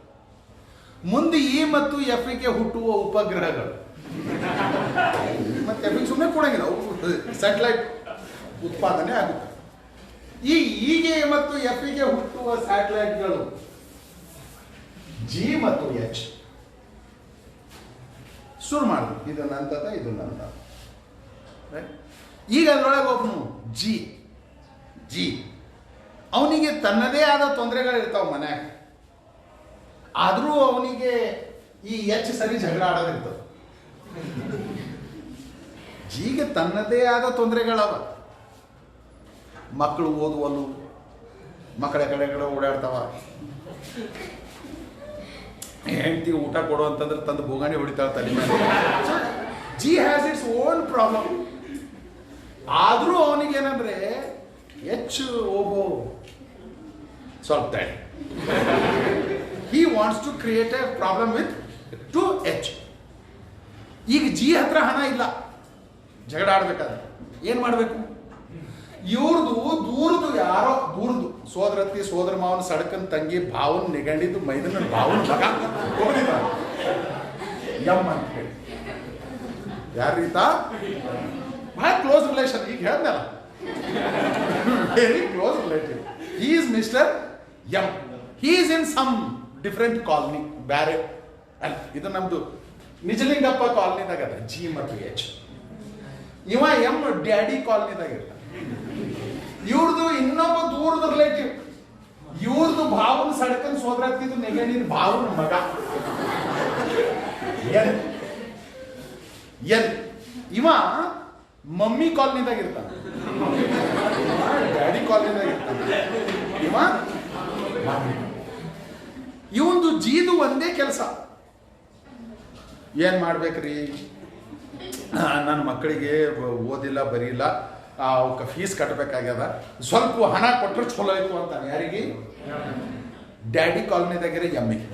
ಮುಂದೆ ಇ ಮತ್ತು ಎಫ್ಗೆ ಹುಟ್ಟುವ ಉಪಗ್ರಹಗಳು ಮತ್ತೆ ಎಫ್ಗೆ ಸುಮ್ಮನೆ ಕೊಡಂಗಿಲ್ಲ, ಸ್ಯಾಟಲೈಟ್ ಉತ್ಪಾದನೆ ಆಗುತ್ತೆ. ಈ ಇಗೆ ಮತ್ತು ಎಫ್ಗೆ ಹುಟ್ಟುವ ಸ್ಯಾಟಲೈಟ್ಗಳು ಜಿ ಮತ್ತು ಎಚ್ ಶುರು ಮಾಡಿದ್ರು. ಇದು ನಂತದ, ಇದು ನಂತ. ಈಗ ಅದರೊಳಗೆ ಒಬ್ಬನು ಜಿ ಅವನಿಗೆ ತನ್ನದೇ ಆದ ತೊಂದರೆಗಳಿರ್ತಾವ ಮನ್ಯಾಗ. ಆದರೂ ಅವನಿಗೆ ಈ ಎಚ್ ಸರಿ ಜಗಳ ಆಡೋದಿರ್ತದೆ. ಜಿಗೆ ತನ್ನದೇ ಆದ ತೊಂದರೆಗಳವ. ಮಕ್ಕಳು ಓದುವಲು, ಮಕ್ಕಳ ಕಡೆ ಓಡಾಡ್ತಾವ. ಹೆಂಡತಿ ಊಟ ಕೊಡು ಅಂತಂದ್ರೆ ತಂದು ಬೋಗಾಣಿ ಹೊಡಿತಾವ ತಲೆ ಮೇಲೆ. G has its own problem. ಆದರೂ ಅವನಿಗೇನಂದ್ರೆ ಎಚ್ ಓಹೋ ಸ್ವಲ್ಪ ತಡೆ. He wants to create a problem with 2H. ಈಗ ಜಿ ಹತ್ರ ಹಣ ಇಲ್ಲ, ಜಗಳ ಆಡ್ಬೇಕಾದ್ರೆ ಏನು ಮಾಡಬೇಕು? ಇವ್ರದು ಯಾರೋ ದೂರದು ಸೋದರತ್ತಿ ಸೋದರ ಮಾವನ ಸಡಕನ್ ತಂಗಿ ಭಾವನ್ ನಿಗಂಡಿದ್ದು ಮೈದನ ಭಾವನ್ ಮಗ ಹೋಗಿದ ಯಮ್ ಅಂತ ಹೇಳಿ. ಯಾರೀತ ಭಾಳ ಕ್ಲೋಸ್ ರಿಲೇಷನ್. ಈಗ ಹೇಳ್ದಲ್ಲ, very close relative. He is mister M. He is in some different colony, ಬ್ಯಾರೆ ಅಲ್ಲ, ಇದು ನಮ್ದು ನಿಜಲಿಂಗಪ್ಪ ಕಾಲನಿದಾಗ ಅದ ಜಿ ಮತ್ತು ಎಚ್. ಇವ ಎಂ ಡ್ಯಾಡಿ ಕಾಲನಿದಾಗ ಇರ್ತಾನೆ. ಇವ್ರದ್ದು ಇನ್ನೊಬ್ಬ ದೂರದ ರಿಲೇಟಿವ್, ಇವ್ರದ್ದು ಭಾವನ ಸಡ್ಕನ್ ಸೋದರತ್ತಿದ್ದು ನೆಗಣಿನ ಭಾವನ ಮಗ ಎನ್. ಇವ ಮಮ್ಮಿ ಕಾಲನಿದಾಗ ಇರ್ತಾನೆ, ಡ್ಯಾಡಿ ಕಾಲನಿದಾಗ ಇರ್ತಾನೆ. ಇವ ಇವಂದು ಜೀದು ಒಂದೇ ಕೆಲಸ, ಏನ್ ಮಾಡ್ಬೇಕ್ರಿ, ನನ್ನ ಮಕ್ಕಳಿಗೆ ಓದಿಲ್ಲ ಬರೀಲ್ಲ, ಅವಕ್ಕೆ ಫೀಸ್ ಕಟ್ಟಬೇಕಾಗ್ಯದ, ಸ್ವಲ್ಪ ಹಣ ಕೊಟ್ಟರೆ ಚಲೋ ಆಯ್ತು ಅಂತ. ಯಾರಿಗೆ? ಡ್ಯಾಡಿ ಕಾಲನಿದಾಗಿರೋ ಎಮ್ಮಿಗೆ.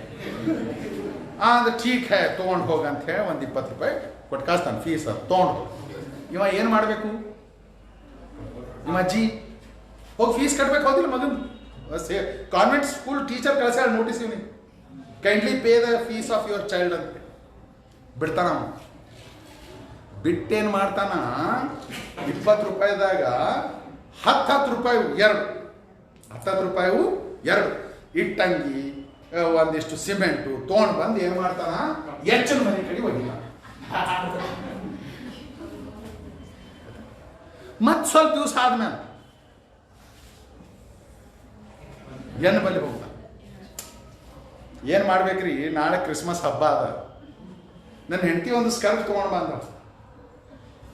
ಅಂದ್ರೆ ಠೀಕ್ ಹೇ ತೊಗೊಂಡು ಹೋಗಂತ ಹೇಳಿ ಒಂದು 20 ರೂಪಾಯಿ ಕೊಟ್ಟು ಕಳಿಸ್ತಾನೆ ಫೀಸ್, ಅದು ತೊಗೊಂಡು. ಇವ ಏನು ಮಾಡಬೇಕು? ಇವ ಅಜ್ಜಿ ಹೋಗಿ ಫೀಸ್ ಕಟ್ಬೇಕು, ಹೋಗಿಲ್ಲ ಮಗನ್ ಕಾನ್ವೆಂಟ್ ಸ್ಕೂಲ್ ಟೀಚರ್ ಕಳಿಸ ನೋಟಿಸ್ ಇವನಿ, kindly pay the fees of your child ಅಂತ ಬಿಡ್ತಾನ. ಬಿಟ್ಟೇನು ಮಾಡ್ತಾನ, 20 ರೂಪಾಯಿದಾಗ 10 ರೂಪಾಯಿ ಎರಡು, 10 ರೂಪಾಯಿ ಎರಡು ಇಟ್ಟಂಗಿ ಒಂದಿಷ್ಟು ಸಿಮೆಂಟು ತೊಗೊಂಡು ಬಂದು ಏನು ಮಾಡ್ತಾನ, ಹೆಚ್ಚಿನ ಮನೆ ಕಡೆ ಹೋಗಿಲ್ಲ. ಮತ್ ಸ್ವಲ್ಪ ದಿವಸ ಆದ್ಮೇಲೆ ಎನ್ ಬಲ್ಲಿ ಹೋಗ್ತಾನ. ಏನ್ ಮಾಡ್ಬೇಕ್ರಿ, ನಾಳೆ ಕ್ರಿಸ್ಮಸ್ ಹಬ್ಬ ಅದ, ನನ್ನ ಹೆಂಡತಿ ಒಂದು ಸ್ಕರ್ಟ್ ತೊಗೊಂಡು ಬಂದ.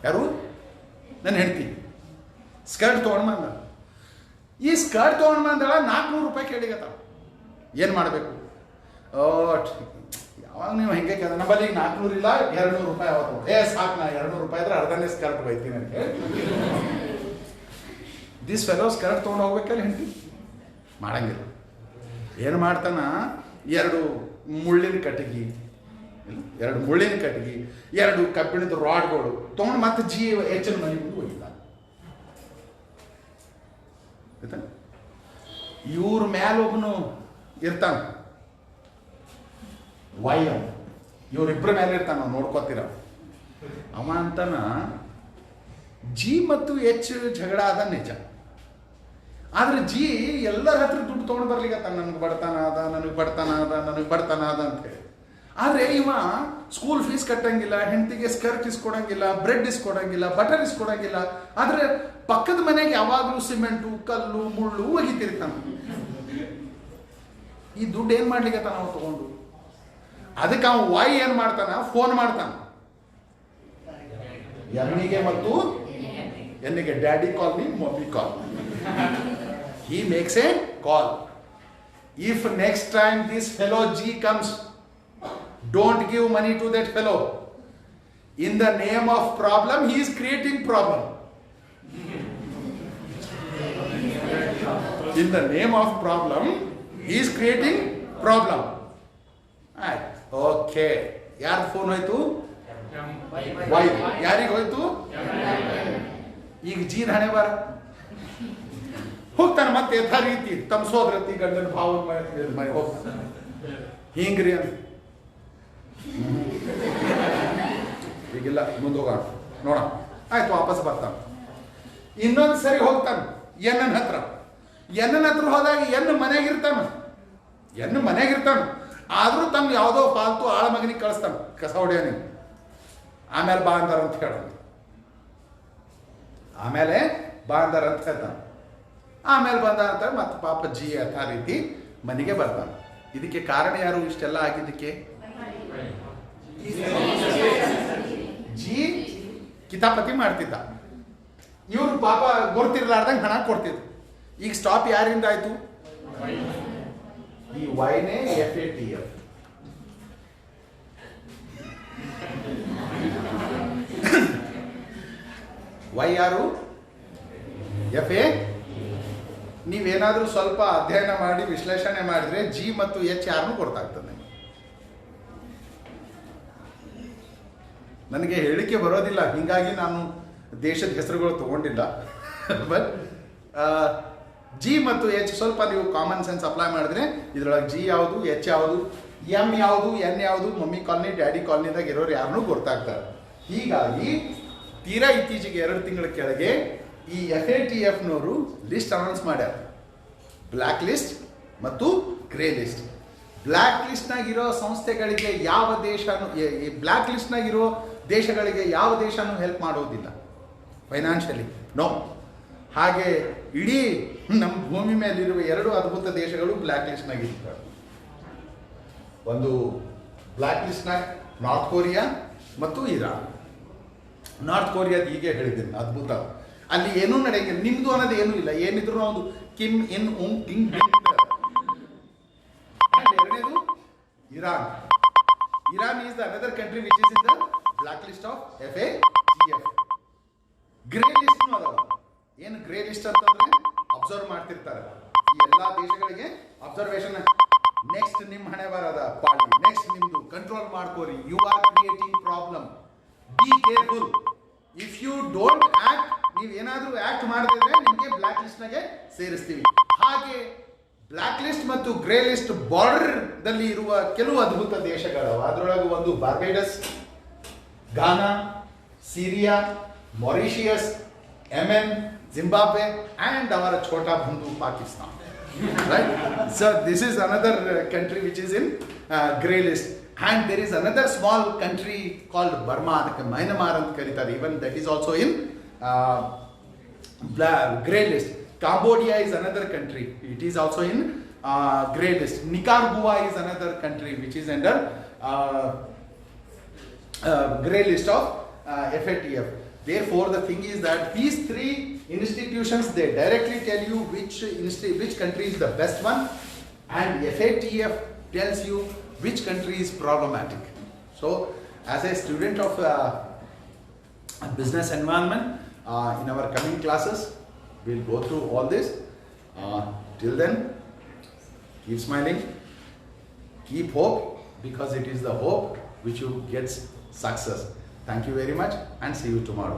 ಯಾರು? ನನ್ನ ಹೆಂಡತಿ ಸ್ಕರ್ಟ್ ತೊಗೊಂಡು ಬಂದ. ಈ ಸ್ಕರ್ಟ್ ತೊಗೊಂಡು ಬಂದಳ 400 ರೂಪಾಯಿ ಕೇಳಿಗತ್ತ. ಏನು ಮಾಡಬೇಕು? ಯಾವಾಗ ನೀವು ಹೆಂಗೆ ಕೇಳ, ನಮ್ಮಲ್ಲಿ ಈಗ 400 ಇಲ್ಲ, 200 ರೂಪಾಯಿ ಅವತ್ತು. ಸಾಕು, ನಾ 200 ರೂಪಾಯಿ ಇದ್ರೆ ಅರ್ಧನೇ ಸ್ಕರ್ಟ್ ಬೈತೀನಿ ಅಂತ ಹೇಳಿ ದಿಸ್ ಫೆಲೋ ಸ್ಕರ್ಟ್ ತೊಗೊಂಡು ಹೋಗ್ಬೇಕಲ್ಲ ಹೆಂಡತಿ. ಮಾಡಂಗಿಲ್ಲ. ಏನು ಮಾಡ್ತಾನ, 2 ಮುಳ್ಳಿನ ಕಟ್ಟಿಗೆ, 2 ಕಬ್ಬಿಣದ ರಾಡ್ಗಳು ತೊಗೊಂಡು ಮತ್ತೆ ಹೆಚ್ಚಿನ ಮನೆ ಮುಂದೆ ಹೋಗಿದ್ದಾನೆ. ಇವ್ರ ಮ್ಯಾಲ ಒಬ್ಬನು ಇರ್ತಾನ, ವೈ ಅವ, ಇವ್ರಿಬ್ಬರ ಮೇಲೆ ಇರ್ತಾನ, ನಾವು ನೋಡ್ಕೋತೀರ. ಅವ ಅಂತಾನ, ಜಿ ಮತ್ತು ಎಚ್ ಜಗಳ ಅದ ನಿಜ, ಆದ್ರೆ ಜಿ ಎಲ್ಲರ ಹತ್ರ ದುಡ್ಡು ತೊಗೊಂಡು ಬರ್ಲಿಕ್ಕೆ ನನಗೆ ಬಡತನ ಅದ, ನನಗೆ ಬಡತನ ಅದ ಅಂತ ಹೇಳಿ. ಆದರೆ ಇವ ಸ್ಕೂಲ್ ಫೀಸ್ ಕಟ್ಟಂಗಿಲ್ಲ, ಹೆಂಡತಿಗೆ ಸ್ಕರ್ಟ್ ಇಸ್ಕೊಡಂಗಿಲ್ಲ, ಬ್ರೆಡ್ ಇಸ್ಕೊಡಂಗಿಲ್ಲ, ಬಟರ್ ಇಸ್ಕೊಡಂಗಿಲ್ಲ. ಆದರೆ ಪಕ್ಕದ ಮನೆಗೆ ಯಾವಾಗಲೂ ಸಿಮೆಂಟು, ಕಲ್ಲು, ಮುಳ್ಳು ಒಗಿತಿರ್ತಾನೆ. ಈ ದುಡ್ಡು ಏನು ಮಾಡ್ಲಿಕ್ಕೆ ನಾವು ತಗೊಂಡು, ಅದಕ್ಕೆ ಅವ ವೈ ಏನು ಮಾಡ್ತಾನ, ಫೋನ್ ಮಾಡ್ತಾನ ಎಮ್ಮಿಗೆ ಮತ್ತು ಎನ್ನಿಗೆ, daddy call me, mummy call. He makes a call. If next time this fellow G comes, don't give money to that fellow. In the name of problem, he is creating problem. In the name of problem, he is creating problem. Right. Okay. ಯಾರ phone ಹೋಯ್ತು? Y. ಯಾರಿಗೆ ಹೋಯ್ತು? ಈಗ gene ಹಣೆ ಬಾರ ಹೋಗ್ತಾನೆ ಮತ್ತೆ ಯಥಾ ರೀತಿ ತಮ್ಮ ಸೋದರತಿ ಗಂಡನ ಭಾವನ ಮನೆ ಹೋಗ್ತಾನೆ. ಹಿಂಗ್ರಿ ಅಂತ ಈಗಿಲ್ಲ, ಮುಂದೆ ಹೋಗೋಣ ನೋಡ. ಆಯ್ತು, ವಾಪಸ್ ಬರ್ತಾನೆ. ಇನ್ನೊಂದು ಸರಿ ಹೋಗ್ತಾನೆ ಎನ್ನನ ಹತ್ರ ಹೋದಾಗ ಎನ್ನು ಮನೆಯಾಗಿರ್ತಾನೆ. ಆದ್ರೂ ತಮ್ಮ ಯಾವುದೋ ಫಾಲ್ತು ಆಳ ಮಗನಿಗೆ ಕಳಿಸ್ತಾನೆ, ಕಸ ಹೊಡೆಯೋನಿಗೆ. ಆಮೇಲೆ ಬಾ ಅಂದಾರ ಅಂತ ಹೇಳ್ತಾನೆ. ಆಮೇಲೆ ಬಂದ ಅಂತ ಮತ್ತೆ ಪಾಪ ಜಿ ಯಥಾ ರೀತಿ ಮನೆಗೆ ಬರ್ತಾನೆ. ಇದಕ್ಕೆ ಕಾರಣ ಯಾರು? ಇಷ್ಟೆಲ್ಲ ಆಗಿದ್ದಕ್ಕೆ ಜಿ ಕಿತಾಪತಿ ಮಾಡ್ತಿದ್ದ. ಇವ್ರು ಪಾಪ ಗೊತ್ತಿರ್ಲಾರ್ದಂಗೆ ಹಣ ಕೊಡ್ತಿದ್ರು. ಈಗ ಸ್ಟಾಪ್ ಯಾರಿಂದ ಆಯ್ತು? ಈ ವೈನೇ FATF. ವೈ ಯಾರು? FA. ನೀವೇನಾದ್ರೂ ಸ್ವಲ್ಪ ಅಧ್ಯಯನ ಮಾಡಿ ವಿಶ್ಲೇಷಣೆ ಮಾಡಿದ್ರೆ ಜಿ ಮತ್ತು ಎಚ್ ಯಾರನ್ನು ಗೊತ್ತಾಗ್ತದೆ. ನನಗೆ ಹೇಳಿಕೆ ಬರೋದಿಲ್ಲ, ಹೀಗಾಗಿ ನಾನು ದೇಶದ ಹೆಸರುಗಳು ತಗೊಂಡಿಲ್ಲ. ಬಟ್ ಜಿ ಮತ್ತು ಎಚ್ ಸ್ವಲ್ಪ ನೀವು ಕಾಮನ್ ಸೆನ್ಸ್ ಅಪ್ಲೈ ಮಾಡಿದ್ರೆ ಇದರೊಳಗೆ ಜಿ ಯಾವುದು, ಎಚ್ ಯಾವುದು, ಎಮ್ ಯಾವುದು, ಎನ್ ಯಾವುದು, ಮಮ್ಮಿ ಕಾಲನಿ, ಡ್ಯಾಡಿ ಕಾಲನಿದಾಗ ಇರೋರು ಯಾರನ್ನೂ ಗೊತ್ತಾಗ್ತಾರೆ. ಹೀಗಾಗಿ ತೀರಾ ಇತ್ತೀಚೆಗೆ 2 ತಿಂಗಳ ಕೆಳಗೆ ಈ FATFನವರು ಲಿಸ್ಟ್ ಅನೌನ್ಸ್ ಮಾಡ್ಯಾರ. ಬ್ಲ್ಯಾಕ್ ಲಿಸ್ಟ್ ಮತ್ತು ಗ್ರೇ ಲಿಸ್ಟ್. ಬ್ಲ್ಯಾಕ್ ಲಿಸ್ಟ್ನಾಗಿರೋ ಸಂಸ್ಥೆಗಳಿಗೆ ಯಾವ ದೇಶನೂ, ಈ ಬ್ಲ್ಯಾಕ್ ಲಿಸ್ಟ್ನಾಗಿರೋ ದೇಶಗಳಿಗೆ ಯಾವ ದೇಶನೂ ಹೆಲ್ಪ್ ಮಾಡೋದಿಲ್ಲ ಫೈನಾನ್ಷಿಯಲಿ, ನೋ. ಹಾಗೆ ಇಡೀ ನಮ್ಮ ಭೂಮಿ ಮೇಲಿರುವ 2 ಅದ್ಭುತ ದೇಶಗಳು ಬ್ಲ್ಯಾಕ್ ಲಿಸ್ಟ್ನಾಗಿರ್ತವೆ. ಒಂದು ಬ್ಲ್ಯಾಕ್ ಲಿಸ್ಟ್ನಾಗ ನಾರ್ತ್ ಕೊರಿಯಾ ಮತ್ತು ಇರಾನ್. ನಾರ್ತ್ ಕೊರಿಯಾದ ಹೀಗೆ ಹೇಳಿದ್ದೀನಿ, ಅದ್ಭುತ. ಅಲ್ಲಿ ಏನೂ ನಡೆಯಂಗಿಲ್ಲ, ನಿಮ್ಮದು ಅನ್ನೋದು ಏನೂ ಇಲ್ಲ. ಏನಿದ್ರು ಒಂದು ಕಿಮ್ ಇನ್ ಉಂಗ್ ಟಿಂಗ್ ಬಿಂಗ್. ಎರಡನೇದು Iran. Iran is the another country which is in the black list of FATF. Grey list ಅದಾವ. ಏನು ಗ್ರೇ ಲಿಸ್ಟ್ ಅಂತಂದ್ರೆ ಅಬ್ಸರ್ವ್ ಮಾಡ್ತಿರ್ತಾರೆ ಈ ಎಲ್ಲಾ ದೇಶಗಳಿಗೆ ಅಬ್ಸರ್ವೇಷನ್. ನೆಕ್ಸ್ಟ್ ನಿಮ್ಮ ಹಣೆ ಬರದ ಪಾಳಿ, ನೆಕ್ಸ್ಟ್ ನಿಮ್ದು ಕಂಟ್ರೋಲ್ ಮಾಡ್ಕೋರಿ. You are creating problem, be careful. If you don't act, ನೀವು ಏನಾದರೂ ಆಕ್ಟ್ ಮಾಡಿದ್ರೆ ನಿಮಗೆ ಬ್ಲ್ಯಾಕ್ ಲಿಸ್ಟ್ನಾಗೆ ಸೇರಿಸ್ತೀವಿ. ಹಾಗೆ ಬ್ಲ್ಯಾಕ್ ಲಿಸ್ಟ್ ಮತ್ತು ಗ್ರೇ ಲಿಸ್ಟ್ ಬಾರ್ಡರ್ದಲ್ಲಿ ಇರುವ ಕೆಲವು ಅದ್ಭುತ ದೇಶಗಳವ. ಅದರೊಳಗೆ ಒಂದು Barbados, Ghana, Syria, Mauritius, Yemen, Zimbabwe and our chota bandhu Pakistan. Right? So this is another country which is in grey list. And there is another small country called Burma, Myanmar ant karitare. Even that is also in grey list. Cambodia is another country. It is also in grey list. Nicaragua is another country which is under grey list of FATF. Therefore, the thing is that these 3 institutions, they directly tell you which country is the best one, and FATF tells you which country is problematic. So, as a student of business environment, in our coming classes, we'll go through all this. Till then, keep smiling, keep hope, because it is the hope which you get success. Thank you very much and see you tomorrow.